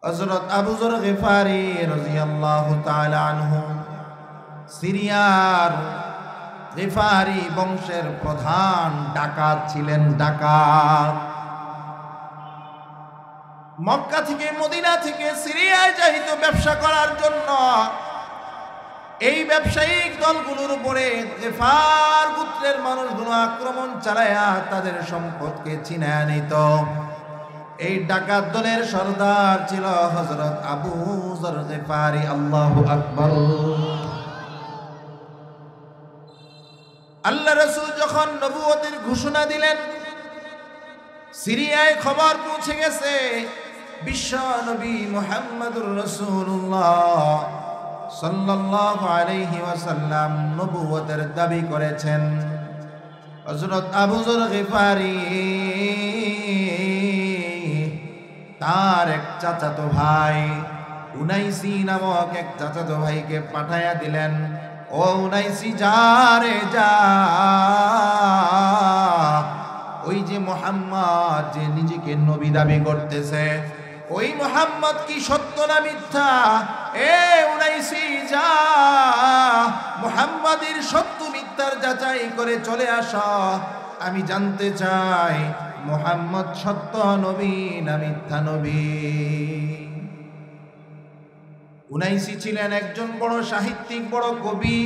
হযরত আবু যর গিফারি রাদিয়াল্লাহু তাআলা আনহু সিরিয়ার গিফারি বংশের প্রধান ডাকাত ছিলেন। ডাকাত মক্কা থেকে মদিনা থেকে সিরিয়ায় যাইত ব্যবসা করার জন্য। এই ব্যবসায়িক দলগুলোর উপরে গিফার গোত্রের মানুষগুলো আক্রমণ চালায়া তাদের সম্পদকে ছিনায় নিত। এই ডাকাত দলের সর্দার ছিল হযরত আবু যর গিফারি। আল্লাহু আকবার। আল্লাহ রাসূল যখন নবুয়তের ঘোষণা দিলেন, সিরিয়ায় খবর পৌঁছে গেছে বিশ্ব নবী মুহাম্মদুর রাসূলুল্লাহ সাল্লাল্লাহু আলাইহি ওয়াসাল্লাম নবুয়তের দাবি করেছেন। হযরত আবু যর গিফারি তার এক চাচাতো ভাই উনাইসি নামক এক চাচাতো ভাইকে পাঠায়া দিলেন, ও উনাইসি যা রে যা, ওই যে মুহাম্মদ যে নিজেকে নবী দাবি করতেছে, ওই মুহাম্মদ কি সত্য না মিথ্যা? এ উনাইসি যা, মুহাম্মাদের সত্য মিথ্যার যাচাই করে চলে আসো। আমি জানতে চাই মুহাম্মদ সত্য নবী না মিথ্যা নবী। উনাইসি ছিলেন একজন বড় সাহিত্যিক, বড় কবি।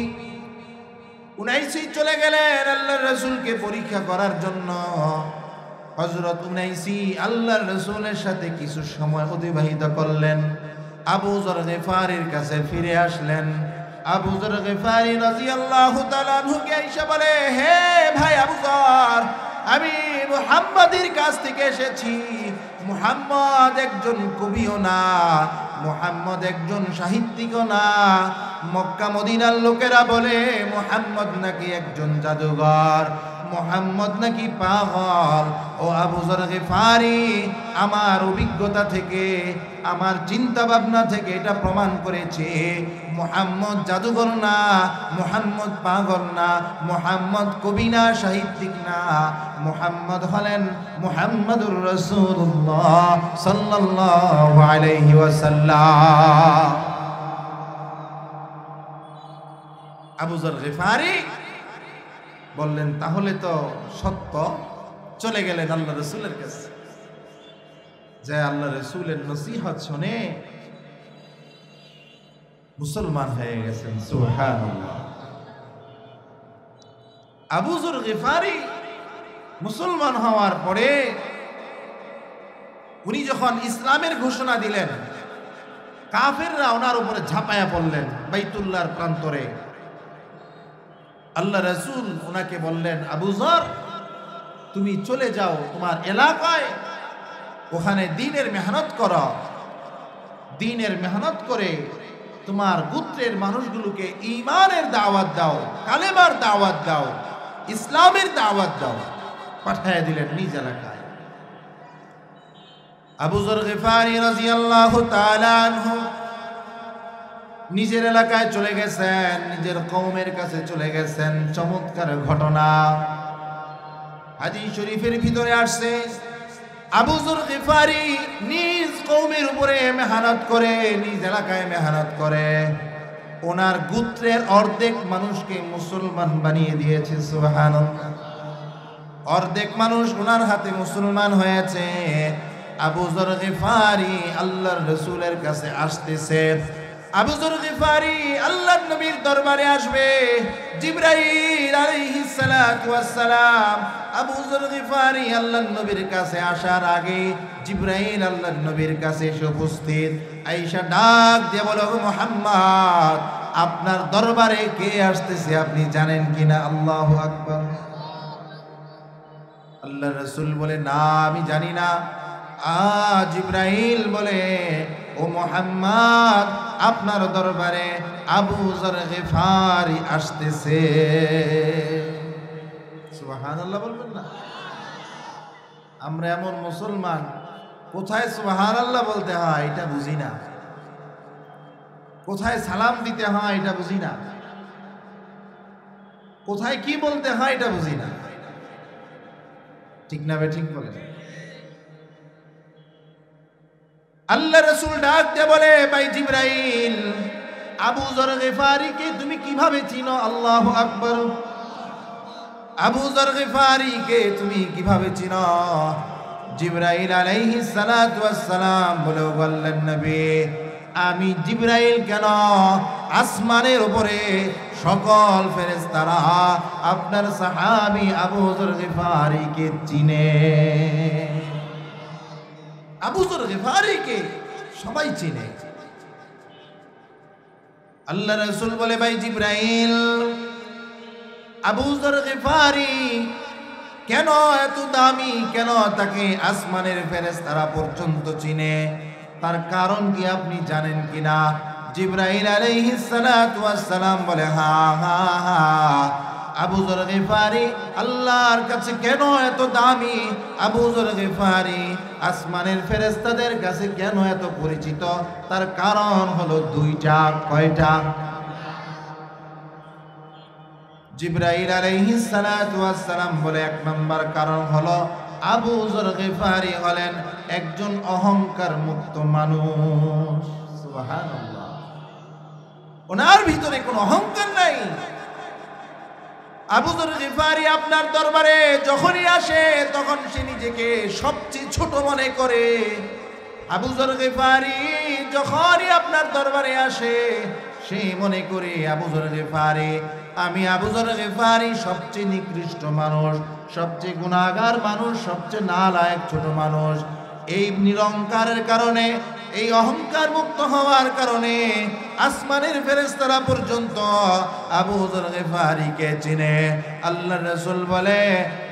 উনাইসি চলে গেলেন আল্লাহর রাসূলকে পরীক্ষা করার জন্য। হযরত উনাইসি আল্লাহর রাসূলের সাথে কিছু সময় অতিবাহিত করলেন। আবু যর গিফারির কাছে ফিরে আসলেন। আবু যর গিফারি রাদিয়াল্লাহু তাআলা আনহুকে আয়েশা বলে, হে ভাই আবু যর, আমি মুহাম্মাদের কাছ থেকে এসেছি। মুহাম্মদ একজন কবিও না, মুহাম্মদ একজন সাহিত্যিকও না। মক্কা মদিনার লোকেরা বলে মুহাম্মদ নাকি একজন জাদুঘর, মুহাম্মদ নাকি পাগল। ও আবু যর গিফারি, আমার অভিজ্ঞতা থেকে, আমার চিন্তা ভাবনা থেকে এটা প্রমাণ করেছে মুহাম্মদ জাদুঘর না, মুহাম্মদ পাগল না, মুহাম্মদ কবি না, সাহিত্যিক না, মুহাম্মদ হলেন মুহাম্মাদুর রাসূলুল্লাহ সাল্লাল্লাহু আলাইহি ওয়াসাল্লাম। আবু যর গিফারি বললেন, তাহলে তো সত্য। চলে গেলেন আল্লাহ রাসূলের কাছে, যে আল্লাহ রাসূলের নসিহত শুনে মুসলমান হয়ে গেছেন। সুবহানাল্লাহ। আবু যর গিফারি মুসলমান হওয়ার পরে উনি যখন ইসলামের ঘোষণা দিলেন, কাফেররা ওনার উপরে ঝাঁপায়া পড়লেন বাইতুল্লাহর প্রান্তরে। আল্লাহ রাসূল ওনাকে বললেন, আবু যর, তুমি চলে যাও তোমার এলাকায়, ওখানে দ্বীনের মেহনত করো। দ্বীনের মেহনত করে তোমার গোত্রের মানুষগুলোকে ঈমানের দাওয়াত দাও, কালেমার দাওয়াত দাও, ইসলামের দাওয়াত দাও। পাঠিয়ে দিলেন নিজ এলাকায়। আবু যর গিফারি রাদিয়াল্লাহু তাআলা আনহু নিজের এলাকায় চলে গেছেন, নিজের কওমের কাছে চলে গেছেন। চমৎকার ঘটনা হাদিস শরীফের ভিতরে আসছে। আবু যর গিফারি নিজ কওমের উপরে মেহনত করে, নিজ এলাকায় মেহনত করে ওনার গোত্রের অর্ধেক মানুষকে মুসলমান বানিয়ে দিয়েছে। সুবহানাল্লাহ। অর্ধেক মানুষ ওনার হাতে মুসলমান হয়েছে। আবু যর গিফারি আল্লাহর রাসূলের কাছে আসতেছে। আবু যর গিফারি আল্লাহর নবীর দরবারে আসবে। জিবরাইল আলাইহিস সালাতু ওয়াস সালাম আবু যর গিফারি আল্লাহর নবীর কাছে আসার আগে জিবরাইল আল্লাহর নবীর কাছে এসে উপস্থিত। আয়েশা ডাক দিয়ে বলে, ও মুহাম্মদ, আপনার দরবারে কে আসতেছে আপনি জানেন কিনা? আল্লাহু আকবার। আল্লাহ রাসূল বলে, না আমি জানি না। জিবরাইল বলে, ও মুহাম্মদ, আপনার দরবারে আবু যর গিফারি আসতেছে। সুবহানাল্লাহ বলবেন না? আমরা এমন মুসলমান, কোথায় সুবহানাল্লাহ বলতে হয় এটা বুঝি না, কোথায় সালাম দিতে হয় এটা বুঝি না, কোথায় কি বলতে হয় এটা বুঝি না। ঠিক না বে ঠিক বলেন? আল্লাহ রাসূল ডাক দিয়ে বলে, ভাই জিবরাইল, আবু যর গিফারিকে তুমি কিভাবে চিনো? আল্লাহু আকবার। আবু যর গিফারিকে তুমি কিভাবে চিনো? জিবরাইল আলাইহিস সালাতু ওয়াস সালাম বললেন, নবী, আমি জিবরাইল কেন, আসমানের উপরে সকল ফেরেশতারা আপনার সাহাবী আবু যর গিফারিকে চিনে। আবু যর গিফারিকে সবাই চিনে। আল্লাহ রাসূল বলে, ভাই জিবরাইল, আবু যর গিফারি কেন এত দামি, কেন তাকে আসমানের ফেরেশতারা পর্যন্ত চিনে, তার কারণ কি আপনি জানেন কিনা? জিবরাইল আলাইহিস সালাতু ওয়াস সালাম বলে, হ্যাঁ হ্যাঁ হ্যাঁ, আবু যর গিফারি আল্লাহর কাছে কেন এত দামি, আবু যর গিফারি আসমানের ফেরেশতাদের কাছে কেন এত পরিচিত, তার কারণ হলো দুইটা। কয়টা? জিবরাইল আলাইহিস সালাতু ওয়াস সালাম বলে, এক নম্বর কারণ হলো আবু যর গিফারি হলেন একজন অহংকার মুক্ত মানুষ। সুবহানাল্লাহ, ওনার ভিতরে কোনো অহংকার নাই। আবু যর গিফারি আপনার দরবারে যখনই আসে তখন সে নিজেকে সবচেয়ে ছোট মনে করে। আবু যর গিফারি যখনই আপনার দরবারে আসে সে মনে করে, আবু যর গিফারি, আমি আবু যর গিফারি সবচেয়ে নিকৃষ্ট মানুষ, সবচেয়ে গুনাহগার মানুষ, সবচেয়ে নালায়েক ছোট মানুষ। এই নিরহংকারের কারণে, এই অহংকার মুক্ত হওয়ার কারণে আসমানের ফেরেশতারা পর্যন্ত আবু যর গিফারিকে চিনে। আল্লাহ রাসূল বলে,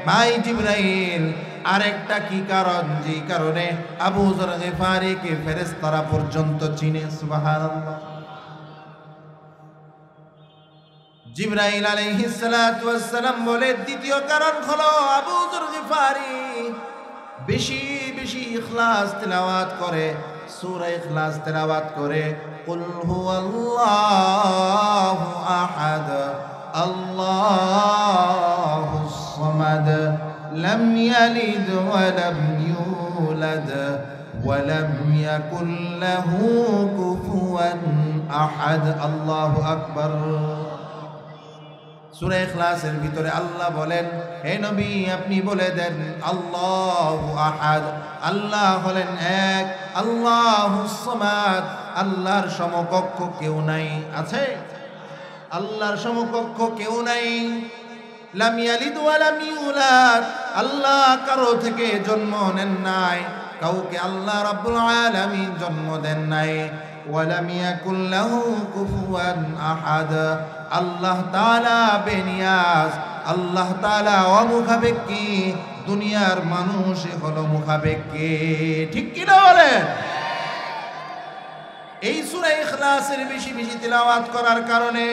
ভাই জিবরাইল, আরেকটা কি কারণ, যে কারণে আবু যর গিফারিকে ফেরেশতারা পর্যন্ত চিনে? সুবহানাল্লাহ। জিবরাইল আলাইহিস সালাতু ওয়াস সালাম বলে, দ্বিতীয় কারণ হলো আবু যর গিফারি বেশি বেশি ইখলাস তেলাওয়াত করে, সূরা ইখলাস তেলাওয়াত করে। কুল হুয়াল্লাহু আহাদ আল্লাহুস সামাদ লাম ইয়ালিদ ওয়া লাম ইউলাদ ওয়া লাম ইয়াকুল লাহু কুফুয়ান আহাদ। আল্লাহু আকবার। সূরা ইখলাসের ভিতরে আল্লাহ বলেন, হে নবী, আপনি বলে দেন, আল্লাহু আহাদ, আল্লাহ হলেন এক, আল্লাহুস সামাদ, আল্লাহর সমকক্ষ কেউ নাই। আছে? আল্লাহর সমকক্ষ কেউ নাই। লাম ইয়ালিদ ওয়া লাম ইউলাদ, আল্লাহ কারো থেকে জন্ম নেন নাই, কাউকে আল্লাহ রাব্বুল আলামিন জন্ম দেন নাই। ওয়ালাম ইয়াকুল লাহু কুফুয়ান আহাদ, আল্লাহ তাআলা বেনিয়াজ, আল্লাহ তাআলা অমুখাপেক্ষী, দুনিয়ার মানুষ হলো মুখাপেক্ষী। ঠিক কি না বলেন? এই সূরা ইখলাসের বেশি বেশি তিলাওয়াত করার কারণে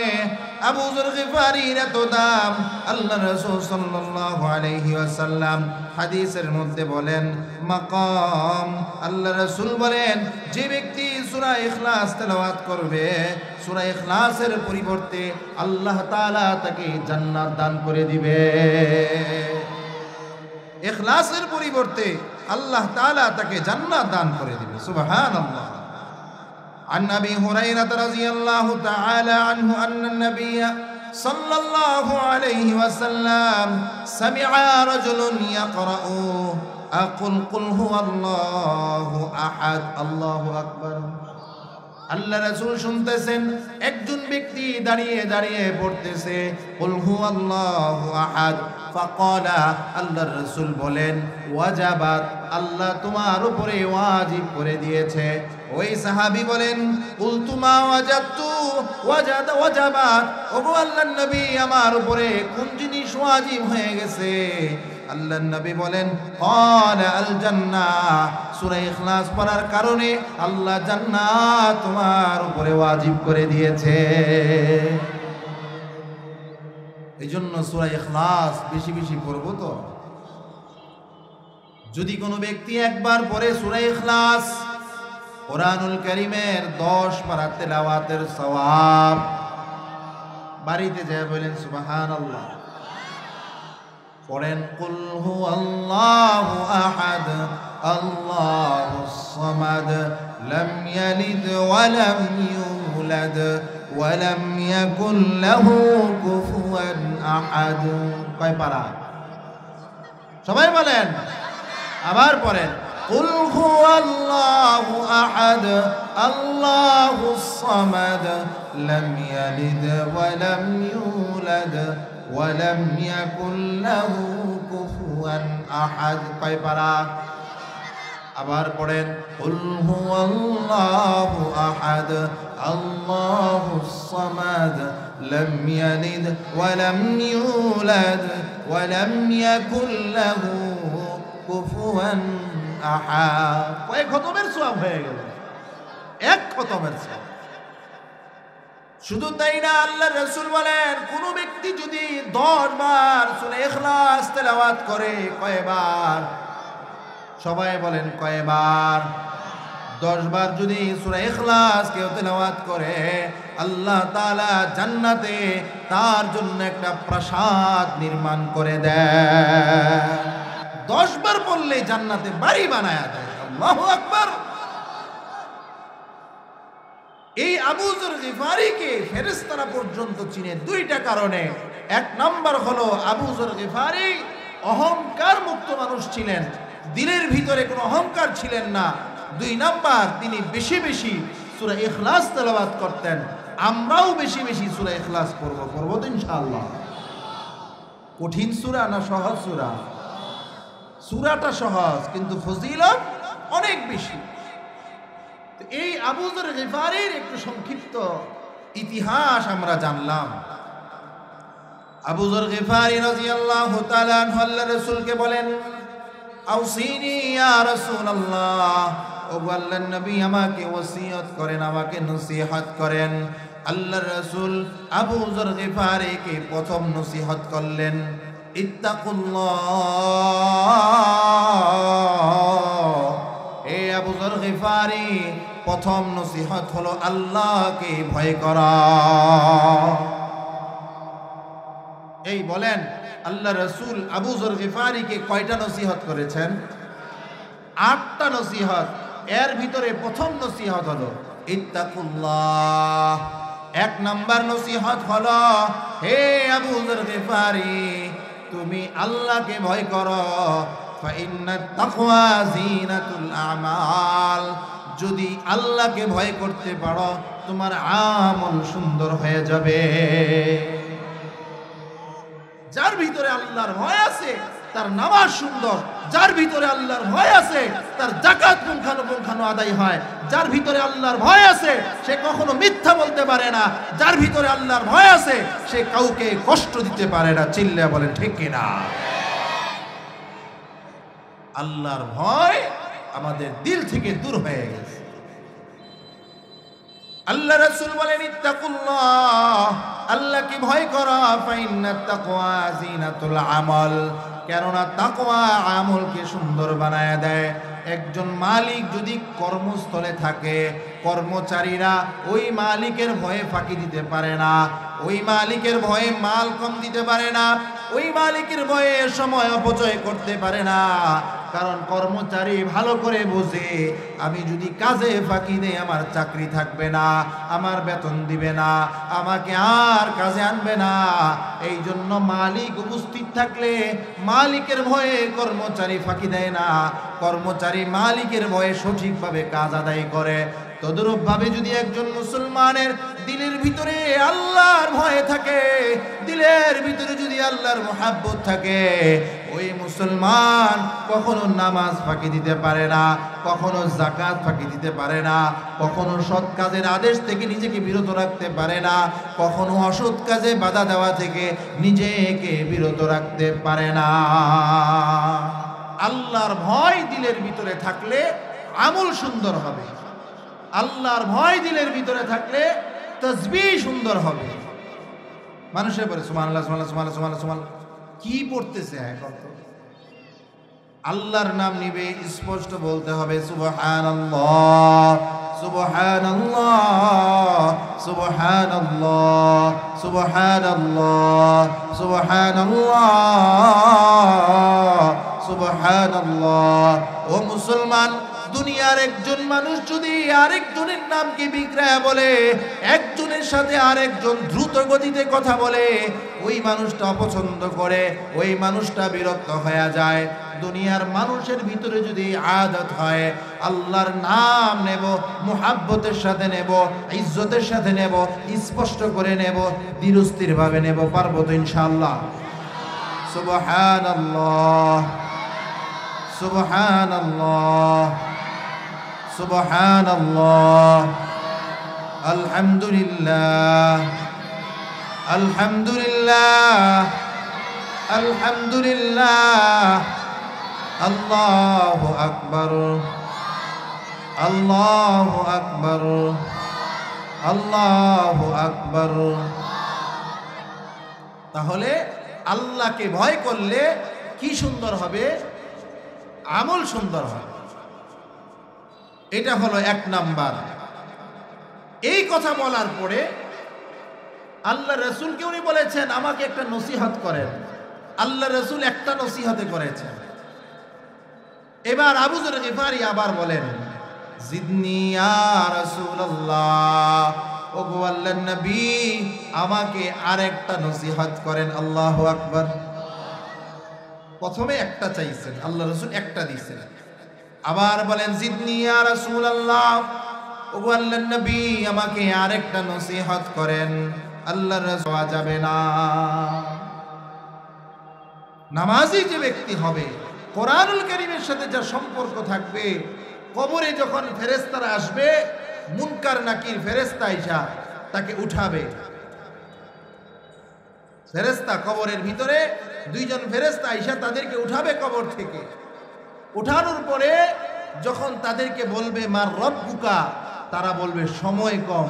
আবু যর গিফারির এত দাম। আল্লাহ রাসূল সাল্লাল্লাহু আলাইহি ওয়াসাল্লাম হাদিসের মধ্যে বলেন, মাকাম, আল্লাহ রাসূল বলেন, যে ব্যক্তি সূরা ইখলাস তেলাওয়াত করবে, সূরা ইখলাসের পরিবর্তে আল্লাহ তাআলা তাকে জান্নাত দান করে দিবে। ইখলাসের পরিবর্তে আল্লাহ তাআলা তাকে জান্নাত দান করে দিবে। সুবহানাল্লাহ। عن أبي هريرة رضي الله تعالى عنه أن النبي صلى الله عليه وسلم سمع رجل يقرأ قل هو الله أحد الله أكبر। আল্লাহ রাসূল শুনতেছেন একজন ব্যক্তি দাঁড়িয়ে দাঁড়িয়ে পড়তেছে কুল হুয়াল্লাহু আহাদ। ফাকালা, আল্লাহ রাসূল বলেন, ওয়াজাবাত, আল্লাহ তোমার উপরে ওয়াজিব করে দিয়েছে। ওই সাহাবী বলেন, কুলতু মা ওয়াজাতু ওয়াজাবাত, ওগো আল্লাহর নবী, আমার উপরে কোন জিনিস ওয়াজিব হয়ে গেছে? আল্লাহর নবী বলেন, ক্বালা আল জান্নাহ, সূরা ইখলাস পড়ার কারণে আল্লাহ জান্নাত তোমার উপরে ওয়াজিব করে দিয়েছে। এইজন্য সূরা ইখলাস বেশি বেশি পড়ব। তো যদি কোনো ব্যক্তি একবার পড়ে সূরা ইখলাস, কোরআনুল কারীমের 10 পারা তেলাওয়াতের সওয়াব। বাড়িতে যায় বলেন সুবহানাল্লাহ। পড়েন কুল হুয়াল্লাহু আহাদ আল্লাহুস সামাদ لم يلد ولم يولد ولم يكن له كفوا أحد কয় পারা সবাই বলেন আবার পড়েন قل هو الله أحد الله الصمد لم يلد ولم يولد ولم يكن له كفوا أحد কয় পারা আবার পড়েন قل هو الله أحد الله الصمد لم يلد ولم يولد ولم يكن له كفوا أحد কয় খতমের সওয়াব হয়ে গেল এক খতমের সওয়াব শুধু তাই না আল্লাহর রাসূল বলেন কোন ব্যক্তি যদি 10 বার সূরা ইখলাস তেলাওয়াত করে কয়বার সবাই বলেন কয়বার 10 বার যদি সূরা ইখলাস কেউ তেলাওয়াত করে আল্লাহ তাআলা জান্নাতে তার জন্য একটা প্রাসাদ নির্মাণ করে দেয় 10 বার পড়লে জান্নাতে বাড়ি বানায়া দেয় আল্লাহু আকবার এই আবু যর গিফারিকে ফেরেশতারা পর্যন্ত চিনে দুইটা কারণে এক নাম্বার হলো আবু যর গিফারি অহংকার মুক্ত মানুষ ছিলেন দিলের ভিতরে কোনো অহংকার ছিলেন না দুই নাম্বার তিনি বেশি বেশি সূরা ইখলাস তেলাওয়াত করতেন আমরাও বেশি বেশি সূরা ইখলাস পড়ব তো ইনশাআল্লাহ কঠিন সূরা না সহজ সূরা সূরাটা সহজ কিন্তু ফজিলত অনেক বেশি এই আবু যর গিফারির একটু সংক্ষিপ্ত ইতিহাস আমরা জানলাম আবু যর গিফারি রাদিয়াল্লাহু তাআলা আনহু আল্লাহর রাসূলকে বলেন আউসিনি ইয়া রাসূলুল্লাহ ও আল্লাহর নবী আমাকে ওসিয়ত করেন আমাকে নসিহত করেন আল্লাহর রাসূল আবু যর গিফারিকে প্রথম নসিহত করলেন ইত্তাকুল্লাহ এ আবু যর গিফারি প্রথম নসিহত হলো আল্লাহকে ভয় করা এই বলেন আল্লাহ রাসূল আবু যর গিফারিকে কয়টা নসিহত করেছেন 8টা নসিহত এর ভিতরে প্রথম নসিহত হলো ইত্তাকুল্লাহ এক নাম্বার নসিহত হলো হে আবু যর গিফারি তুমি আল্লাহকে ভয় করো ফাইন্নাত তাকওয়া জিনাতুল আমাল যদি আল্লাহকে ভয় করতে পারো তোমার আমল সুন্দর হয়ে যাবে যার ভিতরে আল্লাহর ভয় আছে তার নামাজ সুন্দর যার ভিতরে আল্লাহর ভয় আছে তার যাকাত পুঙ্খানুপুঙ্খানু আদায় হয় যার ভিতরে আল্লাহর ভয় আছে সে কখনো মিথ্যা বলতে পারে না যার ভিতরে আল্লাহর ভয় আছে সে কাউকে কষ্ট দিতে পারে না চিল্লা বলে ঠিক কিনা আল্লাহর ভয় আমাদের দিল থেকে দূর হয়ে গেছে আল্লাহ রাসূল বলেন ইত্তাকুল্লাহ আল্লাহকে ভয় করো ফাইন্নাত তাকওয়া জিনাতুল আমাল কেননা তাকওয়া আমলকে সুন্দর বানায় দেয় একজন মালিক যদি কর্মস্থলে থাকে কর্মচারীরা ওই মালিকের ভয়ে ফাঁকি দিতে পারে না ওই মালিকের ভয়ে মাল কম দিতে পারে না ওই মালিকের ভয়ে সময় অপচয় করতে পারে না কারণ কর্মচারী ভালো করে বোঝে আমি যদি কাজে ফাঁকি দেই আমার চাকরি থাকবে না আমার বেতন দিবে না আমাকে আর কাজে আনবে না এই জন্য মালিক উপস্থিত থাকলে মালিকের ভয়ে কর্মচারী ফাঁকি দেয় না কর্মচারী মালিকের ভয়ে সঠিকভাবে কাজ আদায় করে তদরূপ ভাবে যদি একজন মুসলমানের দিলের ভিতরে আল্লাহর ভয় থাকে দিলের ভিতরে যদি আল্লাহর মহব্বত থাকে ওই মুসলমান কখনো নামাজ ফাঁকি দিতে পারে না কখনো যাকাত ফাঁকি দিতে পারে না কখনো সৎ কাজের আদেশ থেকে নিজেকে বিরত রাখতে পারে না কখনো অসৎ কাজে বাধা দেওয়া থেকে নিজেকে বিরত রাখতে পারে না আল্লাহর ভয় দিলের ভিতরে থাকলে আমল সুন্দর হবে আল্লাহর ভয় দিলের ভিতরে থাকলে তাসবিহ সুন্দর হবে মানুষের পরে সুবহানাল্লাহ সুবহানাল্লাহ সুবহানাল্লাহ সুবহানাল্লাহ সুবহানাল্লাহ কি পড়তেছে এখন আল্লাহর নাম নিবে স্পষ্ট বলতে হবে সুবহানাল্লাহ সুবহানাল্লাহ সুবহানাল্লাহ সুবহানাল্লাহ সুবহানাল্লাহ সুবহানাল্লাহ ও মুসলমান দুনিয়ার একজন মানুষ যদি আরেকজনের নামকে বিক্রয় বলে, একজনের সাথে আরেকজন দ্রুত গতিতে কথা বলে, ওই মানুষটা অপছন্দ করে, ওই মানুষটা বিরক্ত হয়ে যায়। দুনিয়ার মানুষের ভিতরে যদি আদত হয় আল্লাহর নাম নেব, মুহাব্বতের সাথে নেব, ইজ্জতের সাথে নেব, স্পষ্ট করে নেব, ধীরস্থির ভাবে নেব, পারবো তো ইনশাআল্লাহ? সুবহানাল্লাহ, সুবহানাল্লাহ, সুবহানাল্লাহ, আলহামদুলিল্লাহ, আলহামদুলিল্লাহ, আলহামদুলিল্লাহ, আল্লাহু আকবার, আল্লাহু আকবার, আল্লাহু আকবার। তাহলে আল্লাহকে ভয় করলে কি সুন্দর হবে, আমল সুন্দর হবে। এটা হলো 1 নাম্বার। এই কথা বলার পরে আল্লাহ রাসূলকে উনি বলেছেন আমাকে একটা নসিহত করেন। আল্লাহ রাসূল একটা নসিহতে করেছেন। এবার আবু যর গিফারি আবার বলেন, জিদনি ইয়া রাসূলুল্লাহ, ওগো আল্লাহর নবী আমাকে আরেকটা নসিহত করেন। আল্লাহু আকবার। প্রথমে একটা চাইছেন, আল্লাহ রাসূল একটা দিয়েছেন। আবার বলেন, জিদনি ইয়া রাসূলুল্লাহ, ওগো আল্লাহর নবী আমাকে আরেকটা নসিহত করেন। আল্লাহর রাসূল যাবে না। নামাজি যে ব্যক্তি হবে, কোরআনুল কারীমের সাথে যার সম্পর্ক থাকবে, কবরে যখন ফেরেশতারা আসবে, মুনকার নাকির ফেরেশতা আইসা তাকে উঠাবে। ফেরেশতা কবরের ভিতরে 2 জন ফেরেশতা আইসা তাদেরকে উঠাবে কবর থেকে। উঠানোর পরে যখন তাদেরকে বলবে মার রব্বুকা, তারা বলবে সময় কম,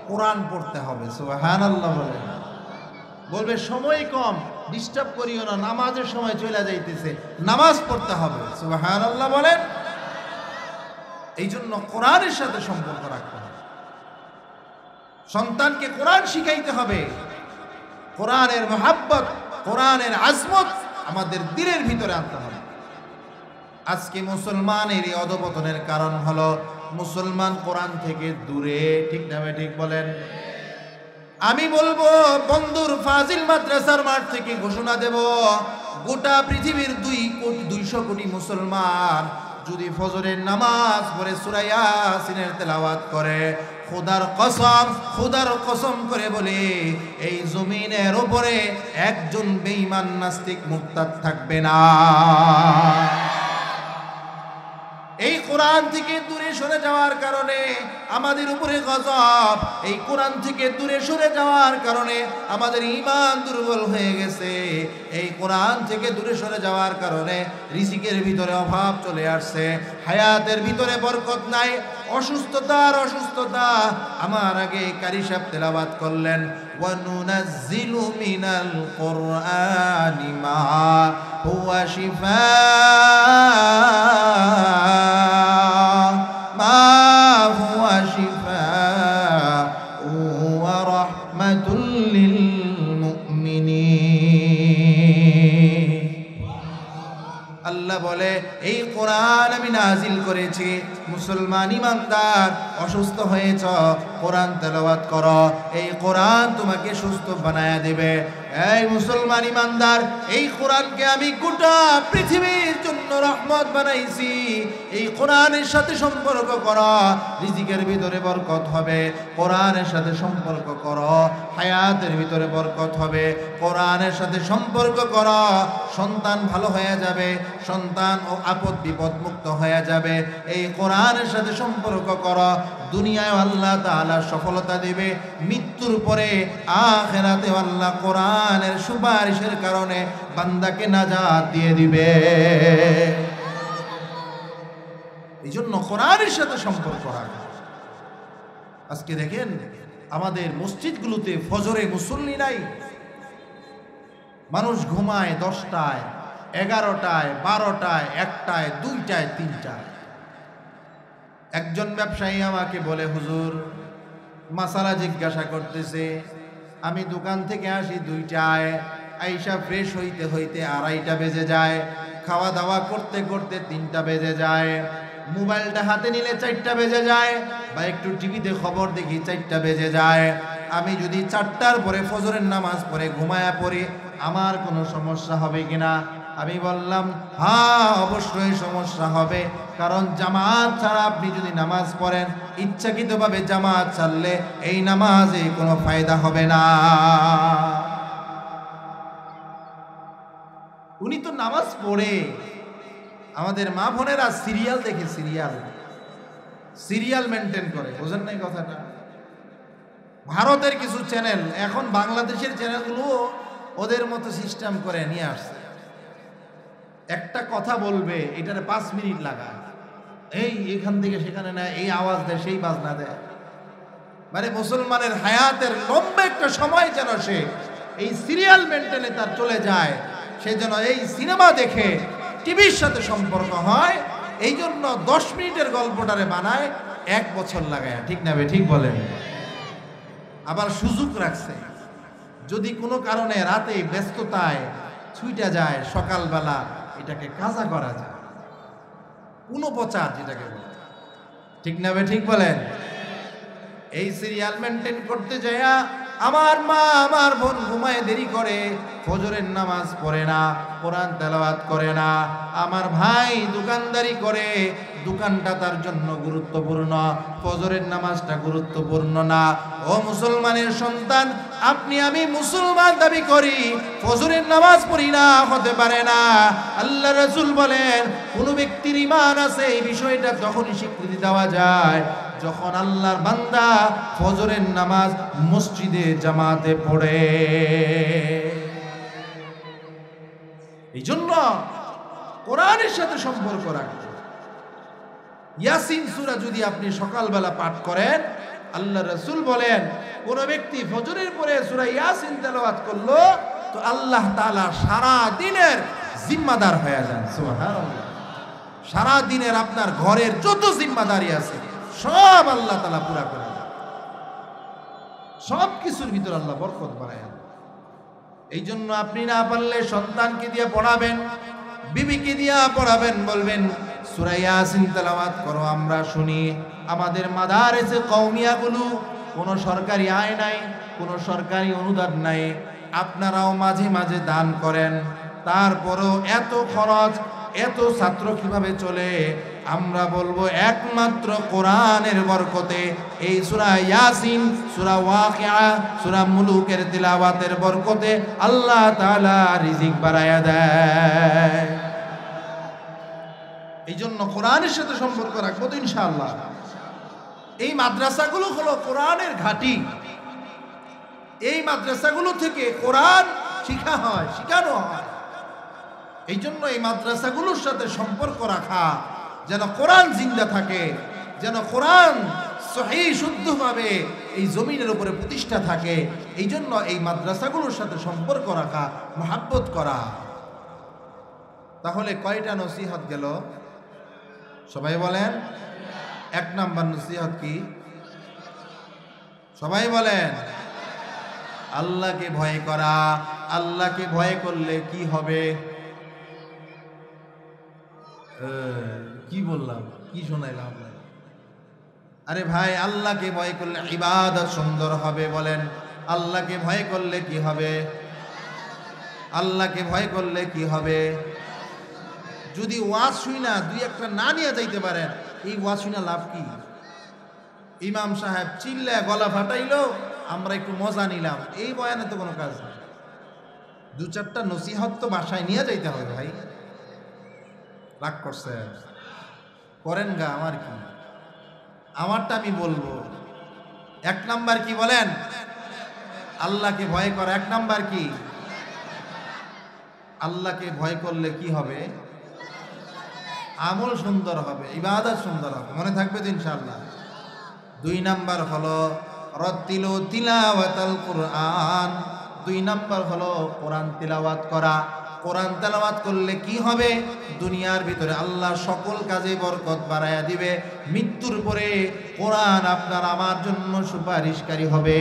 কোরআন পড়তে হবে। সুবহানাল্লাহ বলেন। বলবে সময় কম, ডিস্টার্ব করিও না, নামাজের সময় চলে যাইতেছে, নামাজ পড়তে হবে। সুবহানাল্লাহ বলেন। এই জন্য কোরআনের সাথে সম্পর্ক রাখতে হবে। সন্তানকে কোরআন শিখাইতে হবে। কোরআনের মহাব্বত, কোরআনের আজমত আমাদের দিলের ভিতরে আনতে হবে। আজকে মুসলমানের এই অধপতনের কারণ হলো মুসলমান কোরআন থেকে দূরে। ঠিক না ঠিক বলেন? আমি বলবো বন্ধুর ফাজিল মাদ্রাসার মাঠ থেকে ঘোষণা দেব, গোটা পৃথিবীর 200 কোটি মুসলমান যদি ফজরের নামাজ পড়ে সূরা ইয়াসিনের তেলাওয়াত করে, খোদার কসম করে বলে এই জমিনের উপরে একজন বেঈমান নাস্তিক মুরতাদ থাকবে না। এই কোরআন থেকে দূরে সরে যাওয়ার কারণে আমাদের উপরে গজব। এই কোরআন থেকে দূরে সরে যাওয়ার কারণে আমাদের ঈমান দুর্বল হয়ে গেছে। এই কোরআন থেকে দূরে সরে যাওয়ার কারণে রিজিকের ভিতরে অভাব চলে আসছে, হায়াতের ভিতরে বরকত নাই, অসুস্থতা। আমার আগে কারি সাহেব তেলাওয়াত করলেন, ওয়া নুনাজ্জিলু মিনাল কুরআনি মা হুয়া শিফা, আল্লাহ বলে এই কোরআন আমি নাজিল করেছি। মুসলমান ইমানদার অসুস্থ হয়েছ, কোরআন তেলাওয়াত করো, এই কোরআন তোমাকে সুস্থ বানায়া দেবে। এই মুসলমান ইমানদার, এই কোরআনকে আমি গোটা পৃথিবীর জন্য রহমত বানাইছি। এই কোরআনের সাথে সম্পর্ক করো, রিজিকের ভিতরে বরকত হবে। কোরআনের সাথে সম্পর্ক করো, হায়াতের ভিতরে বরকত হবে। কোরআনের সাথে সম্পর্ক করো, সন্তান ভালো হয়ে যাবে, সন্তান ও আপদ বিপদ মুক্ত হয়ে যাবে। এই কোরআনের সাথে সম্পর্ক করো, দুনিয়ায় আল্লাহ তাআলা সফলতা দেবে, মৃত্যুর পরে আখিরাতে আল্লাহ কোরআনের সুপারিশের কারণে বান্দাকে নাজাত দিয়ে দিবে। এই জন্য কোরআনের সাথে সম্পর্ক রাখা। আজকে দেখেন আমাদের মসজিদগুলোতে ফজরে মুসল্লি নাই। মানুষ ঘুমায় 10টায়, 11টায়, 12টায়, 1টায়, 2টায়, 3টায়। একজন ব্যবসায়ী আমাকে বলে, হুজুর মাসালা জিজ্ঞাসা করতেছে, আমি দোকান থেকে আসি 2টায়, আইসা ফ্রেশ হইতে হইতে 2:30 বেজে যায়, খাওয়া দাওয়া করতে করতে 3টা বেজে যায়। মোবাইলটা হাতে নিলে 4টা বেজে যায়, বা একটু টিভিতে খবর দেখি 4টা বেজে যায়। আমি যদি 4টার পরে ফজরের নামাজ পড়ে ঘুমায়া পড়ি, আমার কোনো সমস্যা হবে কিনা? আমি বললাম হ্যাঁ, অবশ্যই সমস্যা হবে। কারণ জামাত ছাড়া আপনি যদি নামাজ পড়েন, ইচ্ছাকৃতভাবে জামাত ছাড়লে এই নামাজে কোনো ফায়দা হবে না। উনি তো নামাজ পড়ে, আমাদের মা বোনেরা সিরিয়াল দেখে, সিরিয়াল মেনটেন করে। বোঝেন নাই কথাটা? ভারতের কিছু চ্যানেল এখন বাংলাদেশের চ্যানেলগুলো ওদের মতো সিস্টেম করে নিয়ে আসছে। একটা কথা বলবে, এটারে 5 মিনিট লাগায়, এই এখান থেকে সেখানে না, এই আওয়াজ দেয়, সেই বাজনা দেয়। মানে মুসলমানের হায়াতের লম্বা একটা সময় যেন সে এই সিরিয়াল মেনটেনে তার চলে যায়, সে যেন এই সিনেমা দেখে টিভির সাথে সম্পর্ক হয়। এই জন্য 10 মিনিটের গল্পটারে বানায় 1 বছর লাগায়। ঠিক না? ঠিক বলেন। আবার সুযোগ রাখছে, যদি কোনো কারণে রাতে ব্যস্ততায় ছুটে যায়, সকালবেলা এটাকে কাজা করা যায়, পুনঃপ্রচার যেটাকে বলে। ঠিক না? ঠিক বলেন। এই সিরিয়াল মেনটেন করতে যায়া আমার মা আমার বোন ঘুমায় দেরি করে, ফজরের নামাজ পড়ে না, কোরআন তেলাওয়াত করে না। আমার ভাই দোকানদারি করে, দোকানটা তার জন্য গুরুত্বপূর্ণ, ফজরের নামাজটা গুরুত্বপূর্ণ না। ও মুসলমানের সন্তান, আপনি আমি মুসলমান দাবি করি, ফজরের নামাজ পড়ি না, হতে পারে না। আল্লাহ রাসূল বলেন, কোন ব্যক্তির ঈমান আছে এই বিষয়টা তখনই স্বীকৃতি দেওয়া যায় যখন আল্লাহর বান্দা ফজরের নামাজ মসজিদে জামাতে পড়ে। এই জন্য কোরআনের সাথে সম্পর্ক রাখতে, ইয়াসিন সূরা যদি আপনি সকালবেলা পাঠ করেন, আল্লাহ রাসূল বলেন কোন ব্যক্তি ফজরের পরে সূরা ইয়াসিন তেলাওয়াত করলো তো আল্লাহ তাআলা সারা দিনের জিম্মাদার হয়ে যান। সুবহানাল্লাহ। সারা দিনের আপনার ঘরের যত জিম্মাদারি আছে সব আল্লাহ তাআলা পুরা করে দেন, সব কিছুর ভিতর আল্লাহ বরকত বাড়ায়। এই জন্য আপনি না পারলে সন্তানকে দিয়ে পড়াবেন, বিবিকে দিয়ে পড়াবেন, বলবেন সূরা ইয়াসিন তেলাওয়াত করো, আমরা শুনি। আমাদের মাদারিসে কওমিয়াগুলো কোনো সরকারি আয় নাই, কোনো সরকারি অনুদান নাই, আপনারাও মাঝে মাঝে দান করেন, তারপরও এত খরচ, এত ছাত্র কিভাবে চলে? আমরা বলবো একমাত্র কোরআনের বরকতে, এই সূরা ইয়াসিন, সূরা ওয়াকিয়া, সূরা মুলুকের তিলাওয়াতের বরকতে আল্লাহ তাআলা রিজিক বাড়ায়া দেয়। এই জন্য কোরআনের সাথে সম্পর্ক রাখবো তো ইনশাআল্লাহ। এই মাদ্রাসাগুলো হলো কোরআনের ঘাঁটি, এই মাদ্রাসাগুলো থেকে কোরআন শিখা হয়, শিখানো হয়। এই জন্য এই মাদ্রাসাগুলোর সাথে সম্পর্ক রাখা, যেন কোরআন জিন্দা থাকে, যেন কোরআন সহিহ শুদ্ধভাবে এই জমিনের উপরে প্রতিষ্ঠা থাকে। এই জন্য এই মাদ্রাসাগুলোর সাথে সম্পর্ক রাখা, মহাব্বত করা। তাহলে কয়টা নসিহত গেল? সবাই বলেন। 1 নাম্বার নসিহত কি? সবাই বলেন। আল্লাহকে ভয় করা। আল্লাহকে ভয় করলে কি হবে? কি বললাম, কি শোনাইলাম? আরে ভাই, আল্লাহকে ভয় করলে ইবাদত সুন্দর হবে। বলেন, আল্লাহকে ভয় করলে কি হবে? আল্লাহকে ভয় করলে কি হবে? যদি ওয়াজ শুই না 2-1টা না নিয়ে যাইতে পারেন, এই ওয়াজ শুই না লাভ কি? ইমাম সাহেব চিল্লা গলা ফাটাইলো, আমরা একটু মজা নিলাম, এই বয়ানে তো কোনো কাজ নেই। 2-4টা নসিহত তো বাসায় নিয়ে যাইতে হবে ভাই। রাগ করছে? করেন গা, আমার কি, আমারটা আমি বলবো। 1 নাম্বার কি বলেন? আল্লাহকে ভয় করা। 1 নাম্বার কি? আল্লাহকে ভয় করলে কি হবে? আমল সুন্দর হবে, ইবাদত সুন্দর হবে। মনে থাকবে তো ইনশাআল্লাহ। 2 নাম্বার হলো রাত্তিলু তিলাওয়াতাল কুরআন। 2 নাম্বার হলো কোরআন তিলাওয়াত করা। কোরআন তেলাওয়াত করলে কি হবে? দুনিয়ার ভিতরে আল্লাহ সকল কাজে বরকত বাড়ায়া দিবে। মৃত্যুর পরে কোরআন আপনার আমার জন্য সুপারিশকারী হবে।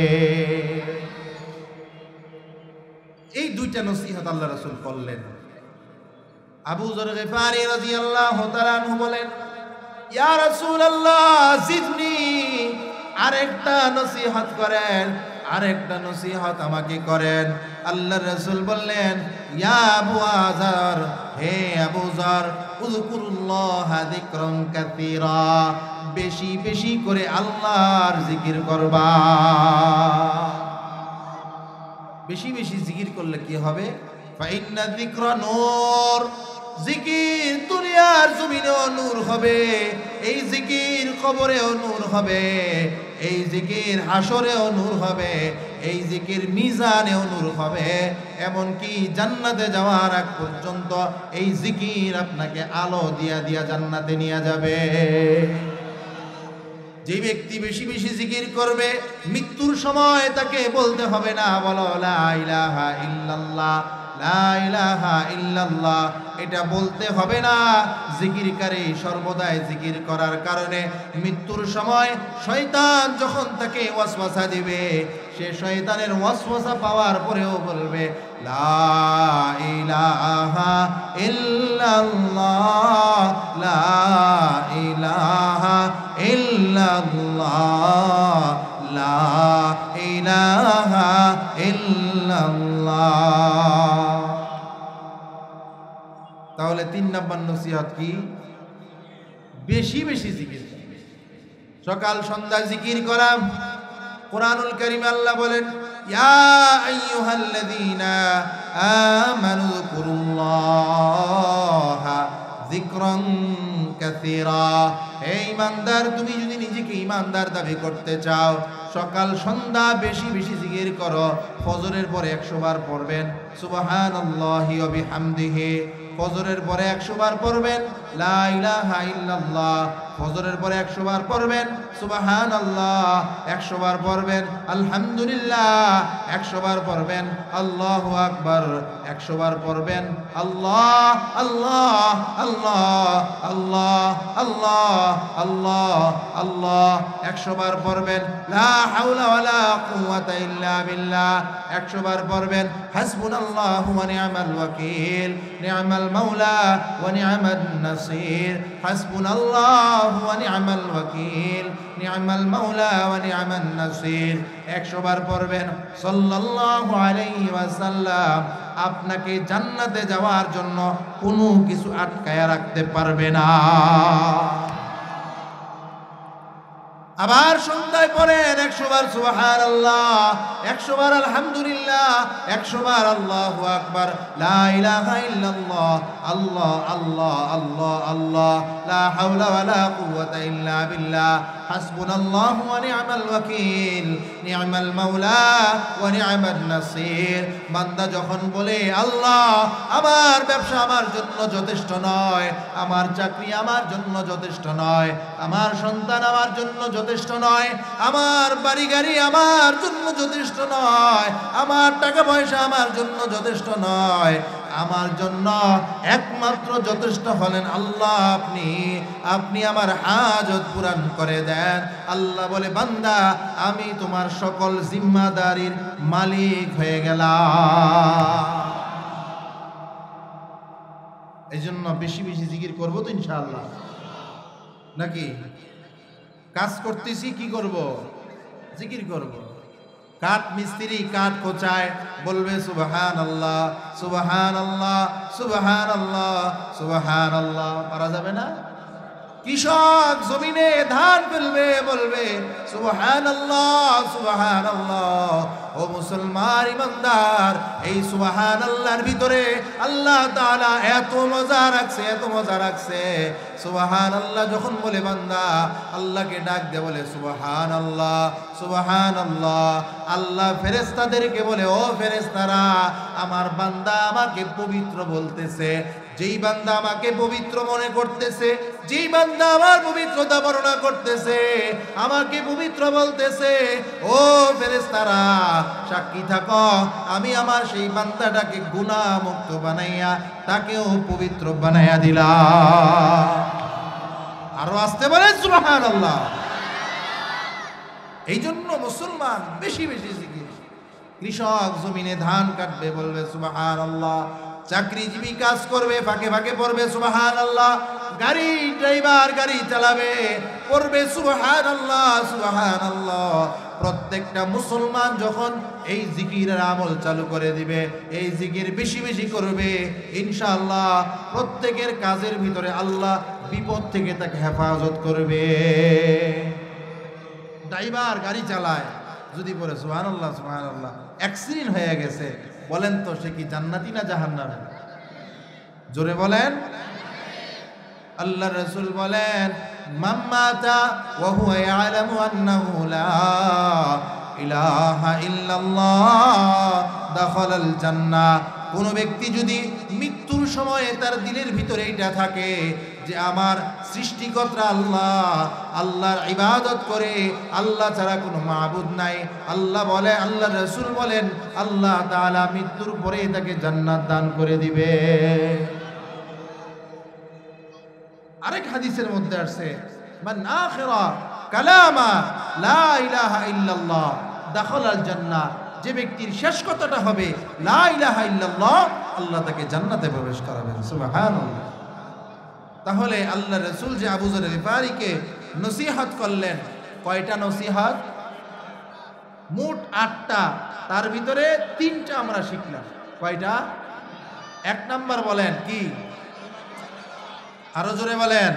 এই 2টা নসিহত আল্লাহ রাসূল করলেন। আবু যর গিফারি রাদিয়াল্লাহু তাআলা আনহু বলেন, ইয়া রাসূলুল্লাহ জিদনি, আরেকটা নসিহত করেন, আরেকটা নসিহত আমাকে করেন। আল্লাহর রাসূল বললেন, ইয়া আবু আযার, হে আবু যার, উযকুরুল্লাহ যিকরান কাসীরা, বেশি বেশি করে আল্লাহর জিকির করবা। বেশি বেশি জিকির করলে কি হবে? ফাইন্না যিকরা নূর, জিকির দুনিয়ার জমিনেও নূর হবে, এই জিকির কবরেও নূর হবে, এই জিকির হাসরেও নূর হবে, এই জিকির মিজানেও নূর হবে, এমনকি জান্নাতে যাওয়ার আগ পর্যন্ত এই জিকির আপনাকে আলো দিয়া দিয়া জান্নাতে নিয়ে যাবে। যে ব্যক্তি বেশি বেশি জিকির করবে, মৃত্যুর সময় তাকে বলতে হবে না বলো লা ইলাহা ইল্লাল্লাহ, লা ইলাহা ইল্লাল্লাহ, এটা বলতে হবে না। জিকিরকারী সর্বদাই জিকির করার কারণে মৃত্যুর সময় শয়তান যখন তাকে ওয়াসওয়াসা দিবে, সে শয়তানের ওয়াসওয়াসা পাওয়ার পরেও বলবে লা ইলাহা ইল্লাল্লাহ, লা ইলাহা ইল্লাল্লাহ, লা ইলাহা ইল্লাল্লাহ। তাহলে 3 নম্বর নসিহত কি? বেশি বেশি জিকির, সকাল সন্ধ্যা জিকির করা। কুরআনুল কারীমে আল্লাহ বলেন, ইয়া আইয়ুহাল্লাযীনা আমানু যিকুরুল্লাহা যিকরান কাসীরা। হে ঈমানদার, তুমি যদি নিজেকে ঈমানদার দাবি করতে চাও, সকাল সন্ধ্যা বেশি বেশি জিকির করো। ফজরের পরে 100 বার পড়বেন সুবহানাল্লাহি ওয়া বিহামদিহি, ফজরের পরে 100 বার পড়বেন লা ইলাহা ইল্লাল্লাহ, ফজরের পরে 100 বার পড়বেন সুবহানাল্লাহ, 100 বার পড়বেন আলহামদুলিল্লাহ, 100 বার পড়বেন আল্লাহু আকবার, 100 বার পড়বেন আল্লাহ আল্লাহ আল্লাহ আল্লাহ আল্লাহ আল্লাহ আল্লাহ, 100 বার পড়বেন লা হাওলা ওয়ালা কুওয়াতা ইল্লা বিল্লাহ, 100 বার পড়বেন হাসবুনাল্লাহু ওয়া নি'মাল ওয়াকিল, নি'মাল মাওলা ওয়া নি'মান নাসির, হাসবুনাল্লাহু ওয়া নি'মাল ওয়াকিল, নি'মাল মাওলা ওয়া নি'মান নাসির। 100 বার পড়বেন সাল্লাল্লাহু আলাইহি ওয়াসাল্লাম। আপনাকে জান্নাতে যাওয়ার জন্য কোনো কিছু আটকায়া রাখতে পারবে না। আবার সন্ধ্যায় পড়েন 100 বার সুবহানাল্লাহ, 100 বার আলহামদুলিল্লাহ, 100 বার আল্লাহু আকবার, লা ইলাহা ইল্লাল্লাহ, আল্লাহ আল্লাহ আল্লাহ আল্লাহ, লা হাওলা ওয়ালা কুওয়াতা ইল্লা বিল্লাহ, হাসবুনাল্লাহু ওয়া নি'মাল ওয়াকিল, নি'মাল মাওলা ওয়া নি'মান নাসির। বান্দা যখন বলে আল্লাহ আমার ব্যবসা আমার জন্য যথেষ্ট নয়, আমার চাকরি আমার জন্য যথেষ্ট নয়, আমার সন্তান আমার জন্য যথেষ্ট নয়, আমার বাড়ি গাড়ি আমার জন্য যথেষ্ট নয়, আমার টাকা পয়সা আমার জন্য যথেষ্ট নয়, আমার জন্য একমাত্র যথেষ্ট হলেন আল্লাহ, আপনি আপনি আমার হাজত পূরণ করে দেন। আল্লাহ বলে বান্দা আমি তোমার সকল জিম্মাদারির মালিক হয়ে গেলাম। এই জন্য বেশি বেশি জিকির করবো তো ইনশাআল্লাহ, নাকি? কাজ করতেছি কি করব? জিকির করব। কাঠ মিস্ত্রি কাঠ কোচায়, বলবে সুবহানাল্লাহ সুবহানাল্লাহ সুবহানাল্লাহ সুবহানাল্লাহ, পারা যাবে না? কৃষক জমিনে ধান ফেলবে, বলবে সুবহানাল্লাহ সুবহানাল্লাহ। ও মুসলমান ইমানদার, এই সুবহানাল্লাহর ভিতরে আল্লাহ তাআলা এত মজা রাখছে, এত মজা রাখছে। সুবহানাল্লাহ যখন বলে বান্দা আল্লাহকে ডাক দে, বলে সুবহানাল্লাহ সুবহানাল্লাহ। আল্লাহ ফেরেশতাদেরকে বলে ও ফেরেশতারা, আমার বান্দা আমাকে পবিত্র বলতেছে। যেই বান্দা আমাকে পবিত্র মনে করতেছে, যেই বান্দা আমার পবিত্রতা বর্ণনা করতেছে, আমাকে পবিত্র বলতেছে, ও ফেরেশতারা সাক্ষী থাকো, আমি আমার সেই বান্দাটাকে গুনাহ মুক্ত বানাইয়া তাকেও পবিত্র বানাইয়া দিলাম। আরো আসতে বলে সুবহানাল্লাহ। এই জন্য মুসলমান বেশি বেশি জিকির। কৃষক জমিনে ধান কাটবে, বলবে সুবহানাল্লাহ। চাকরিজীবী কাজ করবে, ফাঁকে ফাঁকে পড়বে সুবহানাল্লাহ। গাড়ি ড্রাইভার গাড়ি চালাবে, পড়বে সুবহানাল্লাহ সুবহানাল্লাহ। প্রত্যেকটা মুসলমান যখন এই জিকিরের আমল চালু করে দিবে, এই জিকির বেশি বেশি করবে, ইনশাআল্লাহ প্রত্যেকের কাজের ভিতরে আল্লাহ বিপদ থেকে তাকে হেফাজত করবে। ড্রাইভার গাড়ি চালায়, যদি বলে সুবহানাল্লাহ সুবহানাল্লাহ, অ্যাক্সিডেন্ট হয়ে গেছে, বলেন তো সে কি জান্নাতি না জাহান্নামী? জোরে বলেন। আল্লাহ রাসূল বলেন, মান মাতা ওয়া হুয়া ইয়ালামু আন্নাহু লা ইলাহা ইল্লাল্লাহ দাখালাল জান্নাহ। কোন ব্যক্তি যদি মৃত্যুর সময়ে তার দিলের ভিতরে এটা থাকে যে আমার সৃষ্টিকর্তা আল্লাহ, আল্লাহর ইবাদত করে, আল্লাহ ছাড়া কোনো মাবুদ নাই, আল্লাহ বলে, আল্লাহ রাসূল বলেন, আল্লাহ তাআলা মৃত্যুর পরে তাকে জান্নাত দান করে দিবে। আরেক হাদিসের মধ্যে আসছে, মান আখিরা কালামা লা ইলাহা ইল্লাল্লাহ দাখালাল জান্নাহ। যে ব্যক্তির শেষ কথাটা হবে লা ইলাহা ইল্লাল্লাহ, আল্লাহ তাকে জান্নাতে প্রবেশ করাবেন। সুবহানাল্লাহ। তাহলে আল্লাহ রাসূল যে আবু যর গিফারীকে নসিহত করলেন, কয়টা নসিহত? মোট 8টা, তার ভিতরে 3টা আমরা শিখলাম। কয়টা? 1 নাম্বার বলেন কি? আরো জোরে বলেন।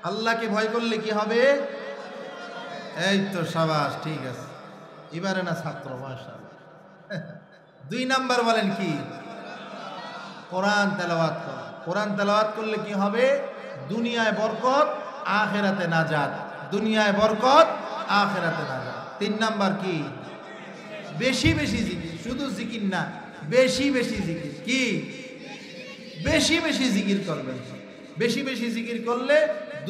আল্লাহকে ভয় করলে কি হবে? এই তো শাবাশ, ঠিক আছে, এবারে না ছাত্র, মাশাআল্লাহ। 2 নাম্বার বলেন কি? কোরআন তেলাওয়াত করা। কোরআন তেলাওয়াত করলে কি হবে? দুনিয়ায় বরকত, আখিরাতে নাজাত। দুনিয়ায় বরকত, আখিরাতে নাজাত। 3 নাম্বার কি? বেশি বেশি জিকির। শুধু জিকির না, বেশি বেশি জিকির। কি? বেশি বেশি জিকির করবেন। বেশি বেশি জিকির করলে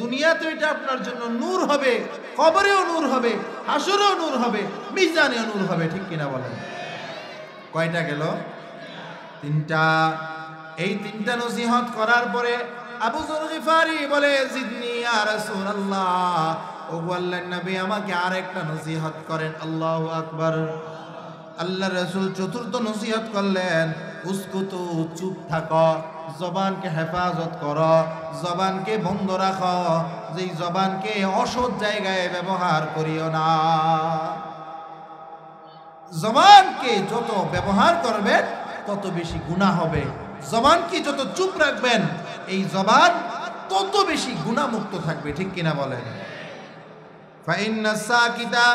দুনিয়াতে এটা আপনার জন্য নূর হবে, কবরেও নূর হবে, হাসরেও নূর হবে, মিজানেও নূর হবে। ঠিক কিনা বলেন? কয়টা গেল? 3টা। এই 3টা নসিহত করার পরে আবু যর গিফারী বলে, জিদনি ইয়া রাসূলুল্লাহ, ওগো আল্লাহর নবী আমাকে আরেকটা নসিহত করেন। আল্লাহু আকবার। আল্লাহ রাসূল 4র্থ নসিহত করলেন, উসকুতু, চুপ থাকো, জবানকে হেফাজত করো, জবানকে বন্ধ রাখো, যেই জবানকে অসৎ জায়গায় ব্যবহার করিও না। জবানকে যত ব্যবহার করবেন তত বেশি গুনাহ হবে। জবানকে যত চুপ রাখবেন, এই জবান তত বেশি গুনাহমুক্ত থাকবে। ঠিক কিনা বলেন? ফাইন্নাস সাকিতা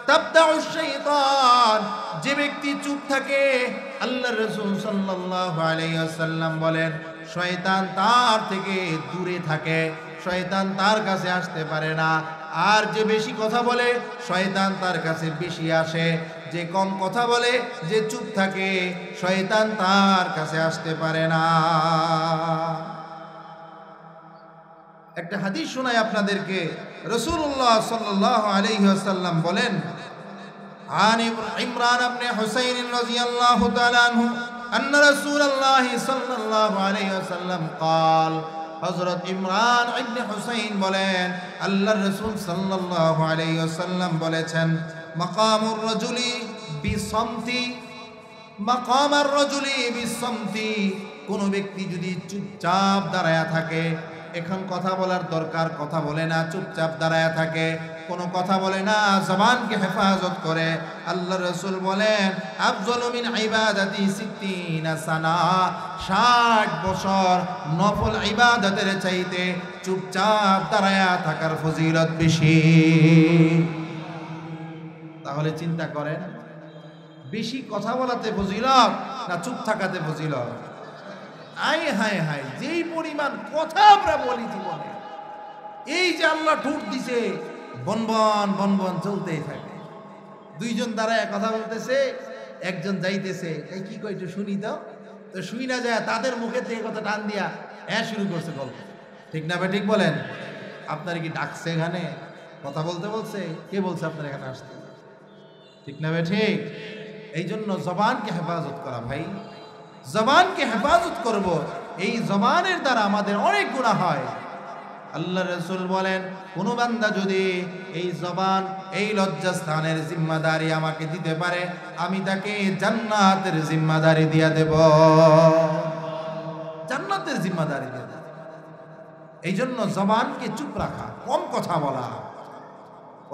তাবদাউশ শাইতান। যে ব্যক্তি চুপ থাকে, আল্লাহর রাসূল সাল্লাল্লাহু আলাইহি ওয়াসাল্লাম বলেন, শয়তান তার থেকে দূরে থাকে, শয়তান তার কাছে আসতে পারে না। আর যে বেশি কথা বলে, শয়তান তার কাছে বেশি আসে। যে কম কথা বলে, যে চুপ থাকে, শয়তান তার কাছে আসতে পারে না। একটা হাদিস শোনাই আপনাদেরকে। রাসূলুল্লাহ সাল্লাল্লাহু আলাইহি ওয়াসাল্লাম বলেন, عن عمران بن حسين رضي الله تعالى عنه أن رسول الله صلى الله عليه وسلم قال, হযরত ইমরান ইবনে হুসাইন বলেন, আল্লাহর রাসূল সাল্লাল্লাহু আলাইহি ওয়াসাল্লাম বলেছেন, মাকামুর রাজুলি বিসামতি, মাকামার রাজুলি বিসামতি। কোন ব্যক্তি যদি চুপচাপ দাঁড়ায়া থাকে, এখন কথা বলার দরকার, কথা বলে না, চুপচাপ দাঁড়ায়া থাকে, কোনো কথা বলে না, জবানকে হেফাজত করে, আল্লাহ রাসূল বলেন, আফযলু মিন ইবাদাতি 60 সানা, 60 বছর নফল ইবাদতের চাইতে চুপচাপ দাঁড়ায়া থাকার ফজিলত বেশি। তাহলে চিন্তা করেন, বেশি কথা বলাতে ফজিলত না চুপ থাকাতে ফজিলত? আয় হায় হায়, যেই পরিমাণ কথা আমরা বলি জীবনে, এই যে আল্লাহ ঠোঁট দিছে, বনবন বনবন চলতেই থাকে। 2 জন দাঁড়ায় কথা বলতেছে, একজন যাইতেছে, এই কি কই একটু শুনি দাও, তো শুই না যায়, তাদের মুখে থেকে কথা টান দিয়া শুরু করছে গল্প। ঠিক না ভাই? ঠিক বলেন। আপনার কি ডাকছে এখানে কথা বলতে বলছে? কে বলছে আপনার এখানে আসতে? ঠিক না ভাই? ঠিক। এই জন্য জবানকে হেফাজত করা ভাই, জবানকে হেফাজত করব, এই জবানের দ্বারা আমাদের অনেক গুনাহ হয়। আল্লাহ রাসূল বলেন, কোন বান্দা যদি এই জবান, এই লজ্জাস্থানের জিম্মাদারি আমাকে দিতে পারে, আমি তাকে জান্নাতের জিম্মাদারি দিয়া দেব। জান্নাতের জিম্মাদারি দিয়ে দেব। এই জন্য জবানকে চুপ রাখা, কম কথা বলা।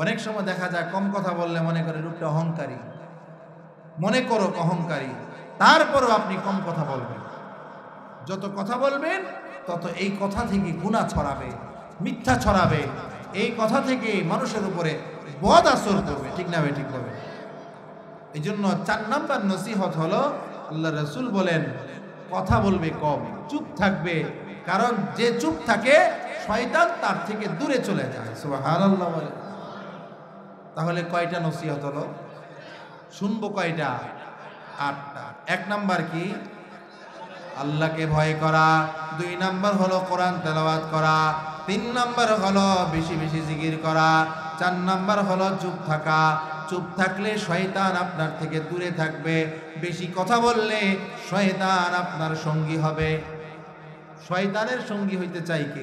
অনেক সময় দেখা যায় কম কথা বললে মনে করে লোকটা অহংকারী, মনে করো অহংকারী, তারপরও আপনি কম কথা বলবেন। যত কথা বলবেন তত এই কথা থেকে গুনাহ ছড়াবে, মিথ্যা ছড়াবে, এই কথা থেকে মানুষের উপরে বদ আসর করবে। ঠিক না? ঠিক হবে। এই জন্য 4 নাম্বার নসিহত হলো, আল্লাহ রাসূল বলেন কথা বলবে কম, চুপ থাকবে, কারণ যে চুপ থাকে শয়তান তার থেকে দূরে চলে যায়। সুবহানাল্লাহ বলে। তাহলে কয়টা নসিহত হলো? শুনবো কয়টা? 8টা। 1 নাম্বার কি? আল্লাহকে ভয় করা। 2 নাম্বার হলো কোরআন তেলাওয়াত করা। 3 নাম্বার হলো বেশি বেশি জিকির করা। 4 নাম্বার হলো চুপ থাকা। চুপ থাকলে শয়তান আপনার থেকে দূরে থাকবে। বেশি কথা বললে শয়তান আপনার সঙ্গী হবে। শয়তানের সঙ্গী হইতে চাই কে?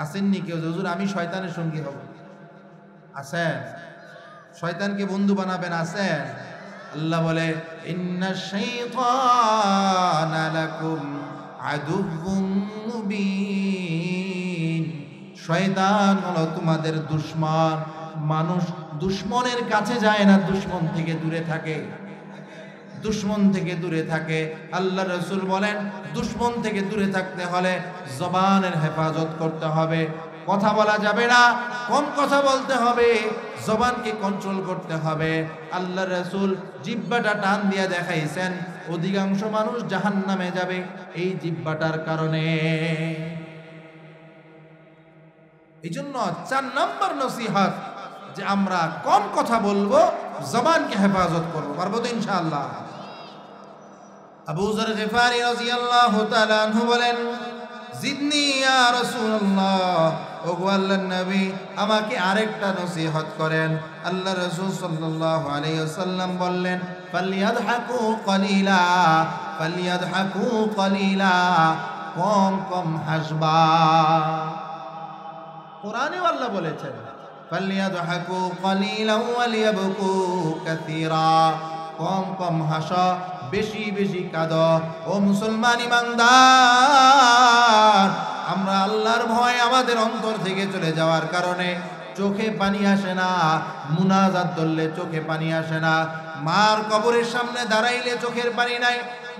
আসেননি কেউ? হুজুর আমি শয়তানের সঙ্গী হব। আছেন? শয়তানকে বন্ধু বানাবেন? আছেন? আল্লাহ বলে ইন্নাশ শাইতানা লাকুম আদুউম মুবিন। শয়তান হলো তোমাদের দুশমন। মানুষ দুশমনের কাছে যায় না, দুশমন থেকে দূরে থাকে। দুশমন থেকে দূরে থাকে। আল্লাহ রাসূল বলেন দুশমন থেকে দূরে থাকতে হলে জবানের হেফাজত করতে হবে। কথা বলা যাবে না, কম কথা বলতে হবে, জবানকে কন্ট্রোল করতে হবে। আল্লাহ রাসূল জিহ্বাটা টান দিয়ে দেখাইছেন অধিকাংশ মানুষ জাহান্নামে যাবে এই জিহ্বাটার কারণে। এই জন্য 4 নাম্বার নসিহত যে আমরা কম কথা বলবো, জবানকে হেফাজত করবো। পারবো তো ইনশাআল্লাহ? আবু যর গিফারি রাদিয়াল্লাহু তাআলা আনহু বলেন জিদনি ইয়া রাসূলুল্লাহ, ওগো আল্লাহর নবী আমাকে আরেকটা নসিহত করেন। আল্লাহ রাসূল সাল্লাল্লাহু আলাইহি ওয়াসাল্লাম বললেন ফালইয়াদহাকু কলিলা, ফালইয়াদহাকু কলিলা, কম কম হাসবা। কোরআনে আল্লাহ বলেছেন ফালইয়াদহাকু কলিলা ওয়া লিয়াবকু কাসীরা, কম কম হাসা, বেশি বেশি কাঁদো। ও মুসলমান ইমানদার, আমরা আল্লাহর ভয় আমাদের অন্তর থেকে চলে যাওয়ার কারণে চোখে পানি আসে না। মুনাজাত ধরলে চোখে পানি আসে না। মার কবরের সামনে দাঁড়াইলে চোখের পানি নাই,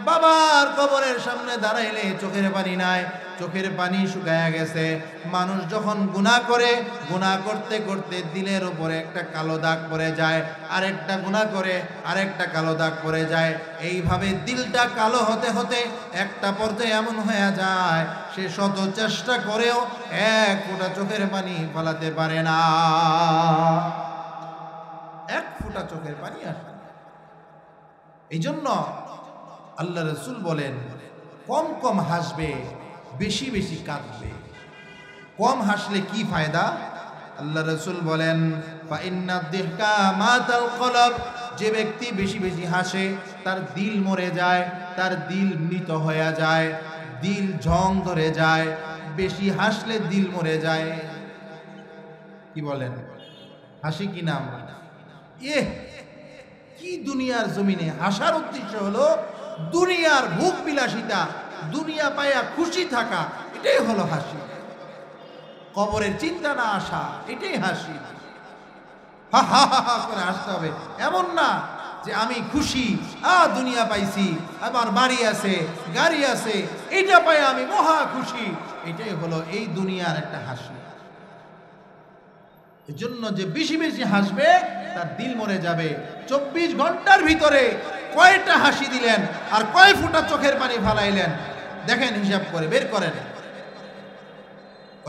বাবার কবরের সামনে দাঁড়াইলে চোখের পানি নাই, চোখের পানি শুকায়া গেছে। মানুষ যখন গুনাহ করে, গুনাহ করতে করতে দিলের উপরে একটা কালো দাগ পড়ে যায়, আরেকটা গুনাহ করে আরেকটা কালো দাগ পড়ে যায়। এইভাবে দিলটা কালো হতে হতে একটা পর্যায়ে এমন হয়ে যায় সে শত চেষ্টা করেও 1 ফোঁটা চোখের পানি ফলাতে পারে না। 1 ফোঁটা চোখের পানি আসে। এই জন্য আল্লাহ রাসূল বলেন কম কম হাসবে, বেশি বেশি কাঁদবে। কম হাসলে কি ফায়দা? আল্লাহ রাসূল বলেন ফা ইন্নাদ দিহকা মাতাল কলব, যে ব্যক্তি বেশি বেশি হাসে তার দিল মরে যায়, তার দিল মৃত হয়ে যায়, দিল ঝং ধরে যায়। বেশি হাসলে দিল মরে যায়। কি বলেন? হাসি কি না আমরা? কি দুনিয়ার জমিনে হাসার উদ্দেশ্য হলো দুনিয়ার ভোগ বিলাসিতা, দুনিয়া পায়া খুশি থাকা, এটাই হলো হাসি। কবরের চিন্তা না আসা, এটাই হাসি। হা হা হা করে হাসতে হবে। এমন না যে আমি খুশি, দুনিয়া পাইছি, আমার বাড়ি আছে, গাড়ি আছে, এটা পাই আমি মহা খুশি। এটাই হলো এই দুনিয়ার একটা হাসি। এই জন্য যে বেশি বেশি হাসবে তার দিল মরে যাবে। 24 ঘন্টার ভিতরে কয়টা হাসি দিলেন আর কয় ফোঁটা চোখের পানি ফালাইলেন দেখেন, হিসাব করে বের করেন।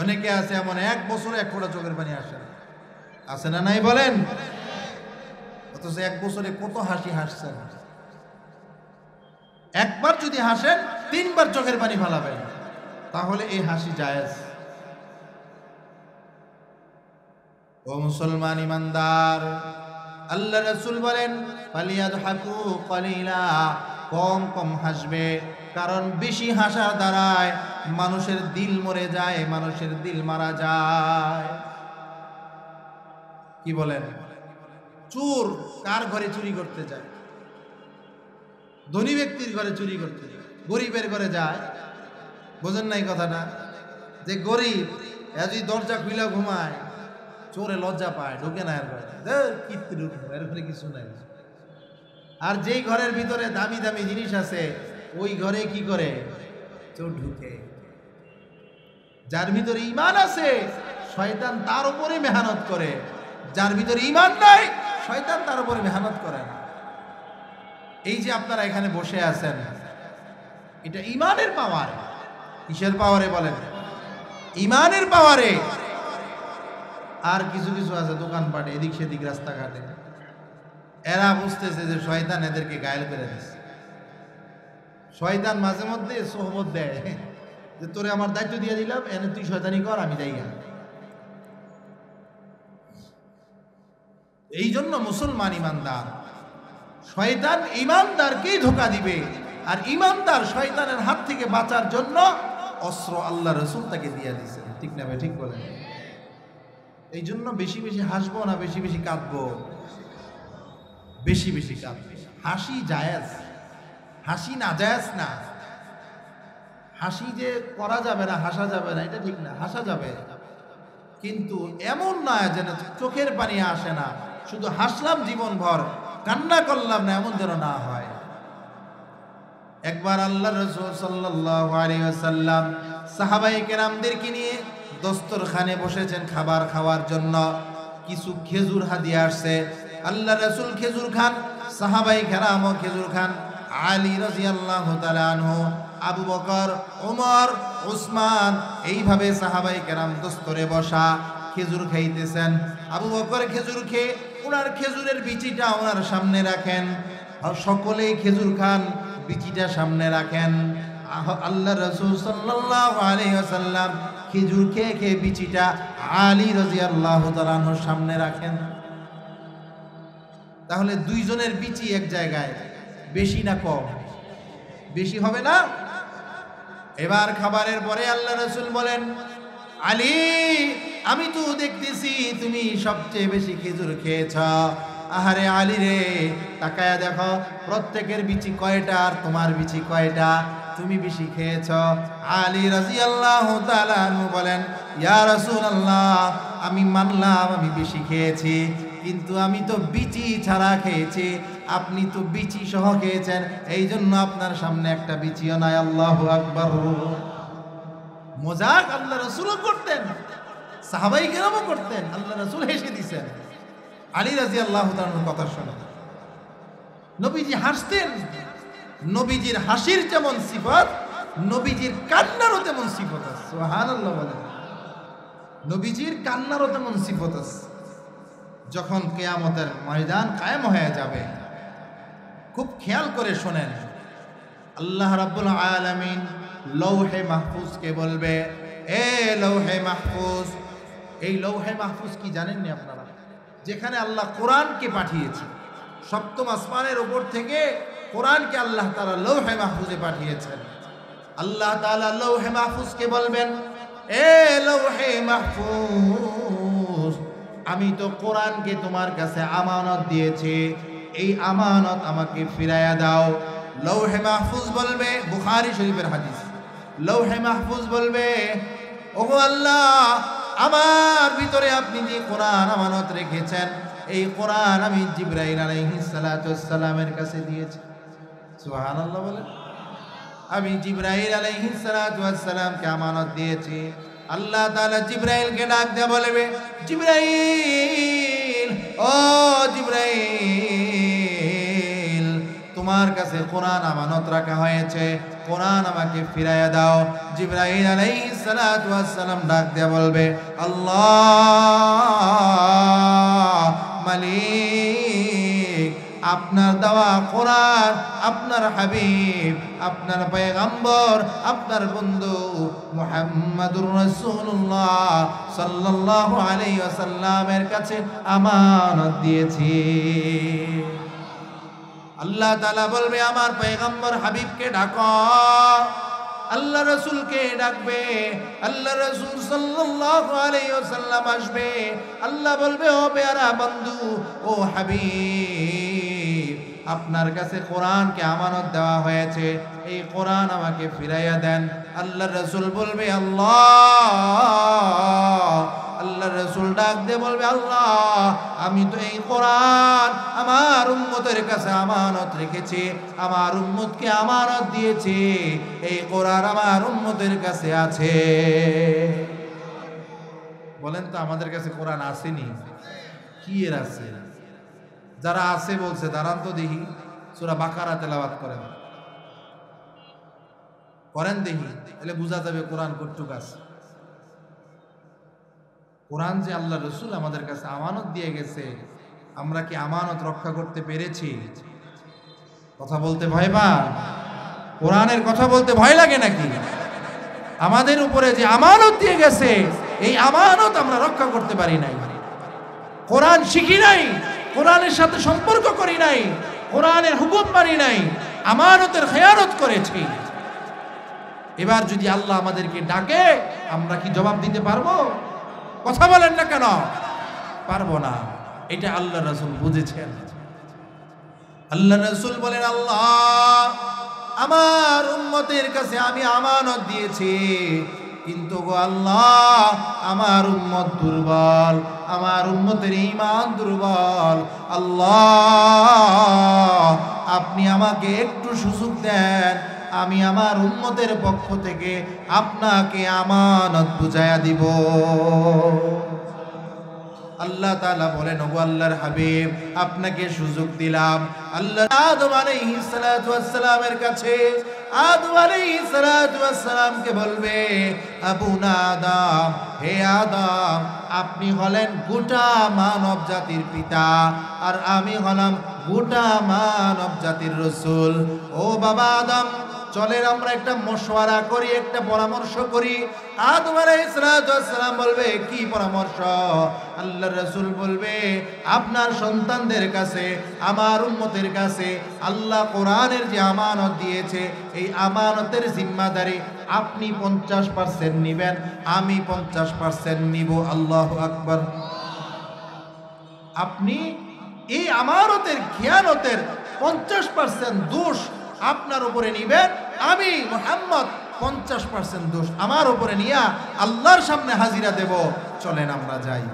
অনেকে আছে এমন 1 বছরে 1 ফোঁটা চোখের পানি আসে না। আছে না নাই বলেন? অথচ 1 বছরে কত হাসি হাসছেন। একবার যদি হাসেন 3 বার চোখের পানি ফালাবেন, তাহলে এই হাসি জায়েজ। ও মুসলমান ইমানদার, আল্লাহ রাসূল বলেন ফালিয়াদহাকু কলিলা, কম কম হাসবে, কারণ বেশি হাসার দ্বারায় মানুষের দিল মরে যায়, মানুষের দিল মারা যায়। কি বলেন? চোর কার ঘরে চুরি করতে যায়? ধনী ব্যক্তির ঘরে চুরি করতে যায়, গরিবের ঘরে যায়। বোঝেন নাই কথাটা? যে গরিব যদি দরজা খুলে ঘুমায় চোরে লজ্জা পায়, ঢুকে না এর ঘরে, কীর্তি ঢুকবো এর ঘরে কিছু নাই। আর যেই ঘরের ভিতরে দামি দামি জিনিস আছে ওই ঘরে কি করে চোর ঢুকে। যার ভিতরে ঈমান আছে শয়তান তার উপরে মেহনত করে, যার ভিতরে ঈমান নাই শয়তান তার উপরে মেহনত করে না। এই যে আপনারা এখানে বসে আছেন, এটা ঈমানের পাওয়ার। কিসের পাওয়ারে বলেন? ঈমানের পাওয়ারে। আর কিছু কিছু আছে দোকানপাটে এদিক সেদিক রাস্তাঘাটে, এরা বুঝতেছে যে শয়তান এদেরকে গায়েল করে দিচ্ছে। শয়তান মাঝে মধ্যে সোহবত দেয় যে তোরে আমার দায়িত্ব দিয়ে দিলাম, এনে তুই শয়তানি কর, আমি যাই না। এই জন্য মুসলমান ইমানদার, শয়তান ইমানদারকেই ধোঁকা দিবে। আর ইমানদার শয়তানের হাত থেকে বাঁচার জন্য অস্ত্র আল্লাহ রসুল তাকে দিয়ে দিয়েছে। ঠিক না ভাই? ঠিক বলেন। এই জন্য বেশি বেশি হাসবো না বেশি বেশি কাঁদবো? বেশি বেশি কাঁদবে। হাসি জায়েজ, হাসি না জায়েজ না। হাসি যে করা যাবে না, হাসা যাবে না, এটা ঠিক না। হাসা যাবে, কিন্তু এমন না যেন চোখের পানি আসে না, শুধু হাসলাম জীবন ভর কান্না করলাম না, এমন যেন না হয়। একবার আল্লাহ রাসূল সাল্লাল্লাহু আলাইহি ওয়াসাল্লাম সাহাবায়ে কেরামদেরকে নিয়ে দস্তরখানে বসেছেন খাবার খাওয়ার জন্য। কিছু খেজুর হাদিয়া আসছে, আল্লাহ রাসূল খেজুর খান, সাহাবায়ে কেরামও খেজুর খান। আলী রাদিয়াল্লাহু তাআলা আনহু, আবু বকর, ওমর, উসমান, এইভাবে সাহাবায়ে কেরাম দস্তরে বসা খেজুর খাইতেছেন। আবু বকর খেজুর খেয়ে ওনার খেজুরের বিচিটা ওনার সামনে রাখেন, আর সকলেই খেজুর খান, বিচিটা সামনে রাখেন। আল্লাহ রাসূল সাল্লাল্লাহু আলাইহি ওয়াসাল্লাম খেজুর খেয়ে খেয়ে বিচিটা আলী রাদিয়াল্লাহু তাআলা আনহুর সামনে রাখেন। তাহলে দুইজনের বিচি এক জায়গায়, বেশি না কম? বেশি হবে না? এবার খাবারের পরে আল্লাহ রাসূল বলেন, আলী, আমি তো দেখতেছি তুমি সবচেয়ে বেশি খেজুর খেয়েছ। আহারে আলী রে, তাকায়া দেখো প্রত্যেকের বিচি কয়টা আর তোমার বিচি কয়টা, তুমি বেশি খেয়েছ। আলী রাদিয়াল্লাহু তাআলা আনহু বলেন, ইয়া রাসূলুল্লাহ, আমি মানলাম আমি বেশি খেয়েছি, কিন্তু আমি তো বিচি ছাড়া খেয়েছি, আপনি তো বিচি সহ খেয়েছেন, এই জন্য আপনার সামনে একটা বিচিও নাই। আল্লাহু আকবার। মজাক আল্লাহ রাসূলও করতেন, সাহাবায়ে কেরামও করতেন, আল্লাহ রাসূল হেসে দিয়েছেন আলী রাদিয়াল্লাহু তাআলার কথা শুনে। নবীজি হাসতেন, নবীজির হাসির যেমন সিফাত নবীজির কান্নারও তেমন সিফাত আছে। সুবহানাল্লাহ বলেন। নবীজির কান্নারও তেমন সিফাত আছে। যখন কিয়ামতের ময়দান কায়েম হয়ে যাবে, খুব খেয়াল করে শোনেন, আল্লাহ রাব্বুল আলামিন লৌহে মাহফুজকে বলবে, এ লৌহে মাহফুজ। এই লৌহে মাহফুজ কি জানেন না আপনারা? যেখানে আল্লাহ কোরআনকে পাঠিয়েছে, সপ্তম আসমানের উপর থেকে কোরআনকে আল্লাহ তাআলা লৌহে মাহফুজে পাঠিয়েছেন। আল্লাহ তাআলা লৌহে মাহফুজকে বলবেন, এ লৌহে মাহফুজ, আমি তো কোরআনকে তোমার কাছে আমানত দিয়েছি, এই আমানত আমাকে ফিরাইয়া দাও। লৌহে মাহফুজ বলবে, বুখারী শরীফের হাদিস, লৌহে মাহফুজ বলবে, ওগো আল্লাহ, আমার ভিতরে আপনি যে কোরআন আমানত রেখেছেন, এই কোরআন আমি জিবরাইল আলাইহিস সালাতু ওয়াস সালামের কাছে দিয়েছি। সুবহানাল্লাহ বলেন। আমি জিবরাইল আলাইহিস সালাতু ওয়াস সালামকে আমানত দিয়েছি। আল্লাহ তাআলা জিবরাইলকে ডাক দিয়ে বলবে, জিবরাইল, ও জিবরাইল, তোমার কাছে কোরআন আমানত রাখা হয়েছে, কোরআন আমাকে ফিরাইয়া দাও। জিবরাইল আলাইহিস সালাতু ওয়াস সালাম ডাক দিয়ে বলবে, আল্লাহ মালিক, আপনার দেওয়া কোরআন আপনার হাবিব, আপনার পয়গম্বর, আপনার বন্ধু মুহাম্মাদুর রাসূলুল্লাহ সাল্লাল্লাহু আলাইহি ওয়াসাল্লামের কাছে আমানত দিয়েছি। আল্লাহ তাআলা বলবে, আমার পয়গম্বর হাবিবকে ডাকো। আল্লাহ রাসূলকে ডাকবে, আল্লাহ রাসূল সাল্লাল্লাহু আলাইহি ওয়াসাল্লাম আসবে। আল্লাহ বলবে, ও পেয়ারা বন্ধু, ও হাবিব, আপনার কাছে কোরআনকে আমানত দেওয়া হয়েছে, এই কোরআন আমাকে ফিরাইয়া দেন। আল্লাহর রাসূল বলবে আল্লাহ, আল্লাহর রাসূল ডাক দিয়ে বলবে আল্লাহ, আমি তো এই কোরআন আমার উম্মতের কাছে আমানত রেখেছি, আমার উম্মতকে আমানত দিয়েছি, এই কোরআন আমার উম্মতের কাছে আছে। বলেন তো আমাদের কাছে কোরআন আসেনি? কি এর আছে? যারা আছে বলছে দাঁড়ান তো দেখি সূরা বাকারা তেলাওয়াত করেন, করেন দেখি, তাহলে বোঝা যাবে কোরআন কতটুকু আছে। কোরআন যে আল্লাহ রসুল আমাদের কাছে আমানত দিয়ে গেছে, আমরা কি আমানত রক্ষা করতে পেরেছি? কথা বলতে ভয় পান? কোরআনের কথা বলতে ভয় লাগে নাকি? আমাদের উপরে যে আমানত দিয়ে গেছে, এই আমানত আমরা রক্ষা করতে পারি নাই। কোরআন শিখি নাই, কোরআনের সাথে সম্পর্ক করি নাই, কোরআনের হুকুম মানি নাই, আমানতের খেয়ানত করেছি। এবার যদি আল্লাহ আমাদেরকে ডাকে, আমরা কি জবাব দিতে পারবো? কথা বলেন না কেন? পারবো না। এটা আল্লাহ রাসূল বুঝেছেন। আল্লাহ রাসূল বলেন আল্লাহ আমার উম্মতের কাছে আমি আমানত দিয়েছি, কিন্তু গো আল্লাহ আমার উম্মত দুর্বল, আমার উম্মতের ঈমান দুর্বল। আল্লাহ আপনি আমাকে একটু সুযোগ দেন, আমি আমার উম্মতের পক্ষ থেকে আপনাকে আমানত বুঝাইয়া দিব। আল্লাহ তাআলা বলেন ওগো আল্লাহর হাবিব, আপনাকে সুযোগ দিলাম। আল্লাহ আদম আলাইহিস সালাতু ওয়াস সালামের কাছে আদম আলাইহিস সালাতু ওয়াস সালামকে বলবে আবুনা আদম, হে আদম আপনি হলেন গোটা মানব জাতির পিতা, আর আমি হলাম গোটা মানব জাতির রাসূল। ও বাবা আদম, চলেন আমরা একটা মশওয়ারা করি, একটা পরামর্শ করি। আদম আলাইহিস সালাতু ওয়াস সালাম বলবে কি পরামর্শ? আল্লাহর রাসূল বলবে আপনার সন্তানদের কাছে, আমার উম্মতের কাছে আল্লাহ কোরআনের যে আমানত দিয়েছে, এই আমানতের জিম্মাদারি আপনি 50% নিবেন, আমি 50% নিব। আল্লাহু আকবার। আপনি এই আমানতের খিয়ানতের 50% দোষ আপনার উপরে নিবেন, আমি মুহাম্মদ 50% দোষ আমার উপরে নিয়ে আল্লাহর সামনে হাজিরা দেব। চলেন আমরা যাই।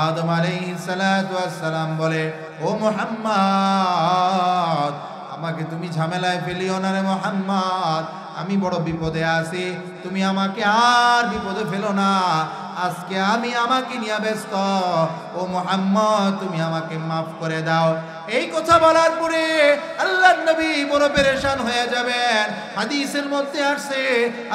আদম আলাইহিস সালাতু ওয়াস সালাম বলে ও মুহাম্মদ, আমাকে তুমি ঝামেলায় ফেলিও না রে মুহাম্মদ, আমি বড় বিপদে আছি, তুমি আমাকে আর বিপদে ফেলো না, আজকে আমি আমাকে নিয়ে ব্যস্ত, ও মুহাম্মদ তুমি আমাকে মাফ করে দাও। এই কথা বলার পরে আল্লাহর নবী বড় পেরেশান হয়ে যাবেন। হাদিসের মধ্যে আসছে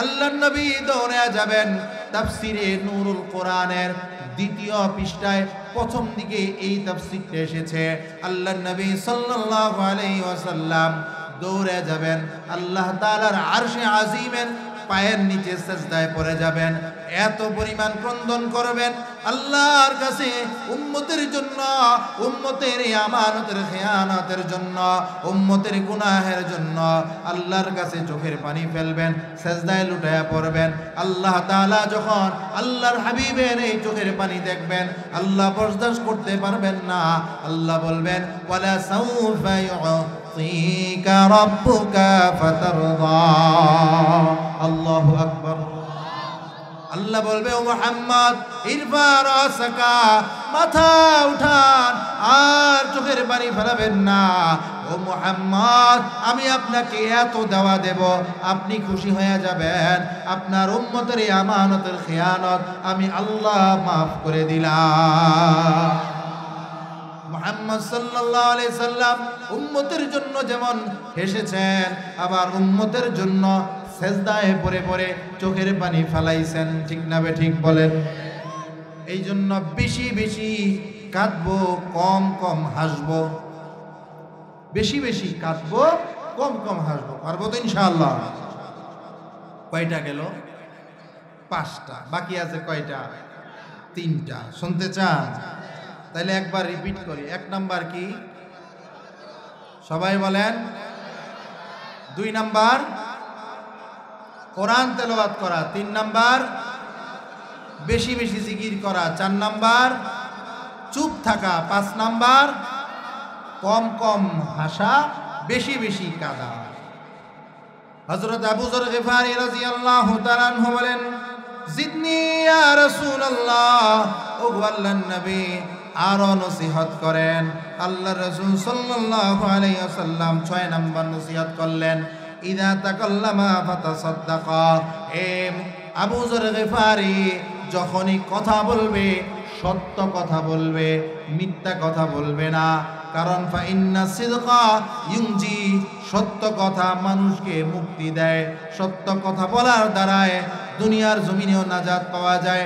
আল্লাহর নবী দৌড়ে যাবেন তাফসিরে নূরুল কোরআনের 2য় পৃষ্ঠায় প্রথম দিকে এই তাফসীরটা এসেছে। আল্লাহর নবী সাল্লাল্লাহু আলাইহি ওয়াসাল্লাম দৌড়ে যাবেন আল্লাহ তাআলার আরশে আজিমের পায়ের নিচে সিজদায় পড়ে যাবেন, এত পরিমাণ ক্রন্দন করবেন আল্লাহর কাছে উম্মতের জন্য, উম্মতের এই আমানতের খেয়ানতের জন্য, উম্মতের গুনাহের জন্য আল্লাহর কাছে চোখের পানি ফেলবেন, সিজদায় লুটায়া পড়বেন। আল্লাহ তাআলা যখন আল্লাহর হাবিবের এই চোখের পানি দেখবেন, আল্লাহ বরদাশত করতে পারবেন না। আল্লাহ বলবেন ওয়ালা সাউফা ইউতিকা রাব্বুকা ফাতারদা। আল্লাহু আকবার। আল্লাহ বলবে ও মুহাম্মদ ইরফা রাসাকা, মাথা উঠান, আর চোখের পানি ফেলাবেন না। ও মুহাম্মদ আমি আপনাকে এত দেওয়া দেব, আপনি খুশি হয়ে যাবেন, আপনার উম্মতের এই আমানতের খেয়ানত আমি আল্লাহ মাফ করে দিলাম। মুহাম্মদ সাল্লাল্লাহু আলাইহি সাল্লাম উম্মতের জন্য যেমন হেসেছেন, আবার উম্মতের জন্য সেজদায় পড়ে পড়ে চোখের পানি ফেলাইছেন, ঠিক না বে ঠিক বলেন? এই জন্য বেশি বেশি কাঁদবো, কম কম হাসবো। বেশি বেশি কাঁদবো, কম কম হাসবো। পারবো তো ইনশাআল্লাহ? কয়টা গেল? 5টা। বাকি আছে কয়টা? 3টা। শুনতে চান? তাহলে একবার রিপিট করি। 1 নাম্বার কি? সবাই বলেন। 2 নাম্বার কোরআন তেলাওয়াত করা। 3 নাম্বার বেশি বেশি জিকির করা। 4 নাম্বার চুপ থাকা। 5 নাম্বার কম কম হাসা, বেশি বেশি কাঁদা। হযরত আবু যর গিফারি রাদিয়াল্লাহু তাআলা আনহু বলেন, জিদনি ইয়া রাসূলুল্লাহ, ও আল্লাহর নবী আরো নসিহত করেন। আল্লাহর রাসূল সাল্লাল্লাহু আলাইহি ওয়াসাল্লাম 6 নম্বর নসিহত করলেন, ইযা তাকাল্লামা ফাতাসাদ্দাকা। এ আবু যর গিফারি, যখনই কথা বলবে সত্য কথা বলবে, মিথ্যা কথা বলবে না। কারণ ফা ইন্না সিদকা ইউনজি, সত্য কথা মানুষকে মুক্তি দেয়। সত্য কথা বলার দ্বারায় দুনিয়ার জমিনেও নাজাত পাওয়া যায়,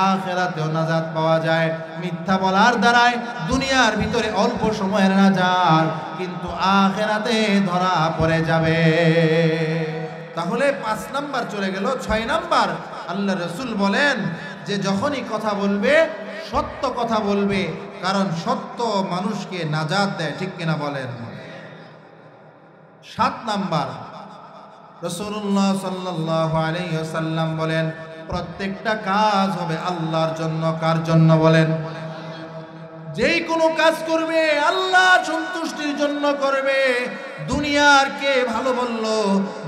আখিরাতেও নাজাত পাওয়া যায়। মিথ্যা বলার দ্বারায় দুনিয়ার ভিতরে অল্প সময়ের নাজাত, কিন্তু আখিরাতে ধরা পড়ে যাবে। তাহলে 5 নাম্বার চলে গেল। 6 নাম্বার আল্লাহ রাসূল বলেন যে যখনই কথা বলবে সত্য কথা বলবে, কারণ সত্য মানুষকে নাজাত দেয়। ঠিক কিনা বলেন? 7 নাম্বার রাসূলুল্লাহ সাল্লাল্লাহু আলাইহি ওয়াসাল্লাম বলেন, প্রত্যেকটা কাজ হবে আল্লাহর জন্য। কার জন্য বলেন? যেই কোনো কাজ করবে আল্লাহর সন্তুষ্টির জন্য করবে। দুনিয়ার কে ভালো বললো,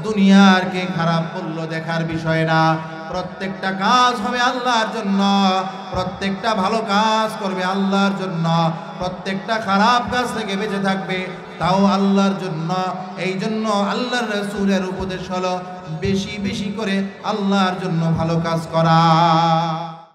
দুনিয়ার কে খারাপ বললো দেখার বিষয় না। প্রত্যেকটা কাজ হবে আল্লাহর জন্য। প্রত্যেকটা ভালো কাজ করবে আল্লাহর জন্য। প্রত্যেকটা খারাপ কাজ থেকে বেঁচে থাকবে, তাও আল্লাহর জন্য। এই জন্য আল্লাহর রাসূলের উপদেশ হলো বেশি বেশি করে আল্লাহর জন্য ভালো কাজ করা।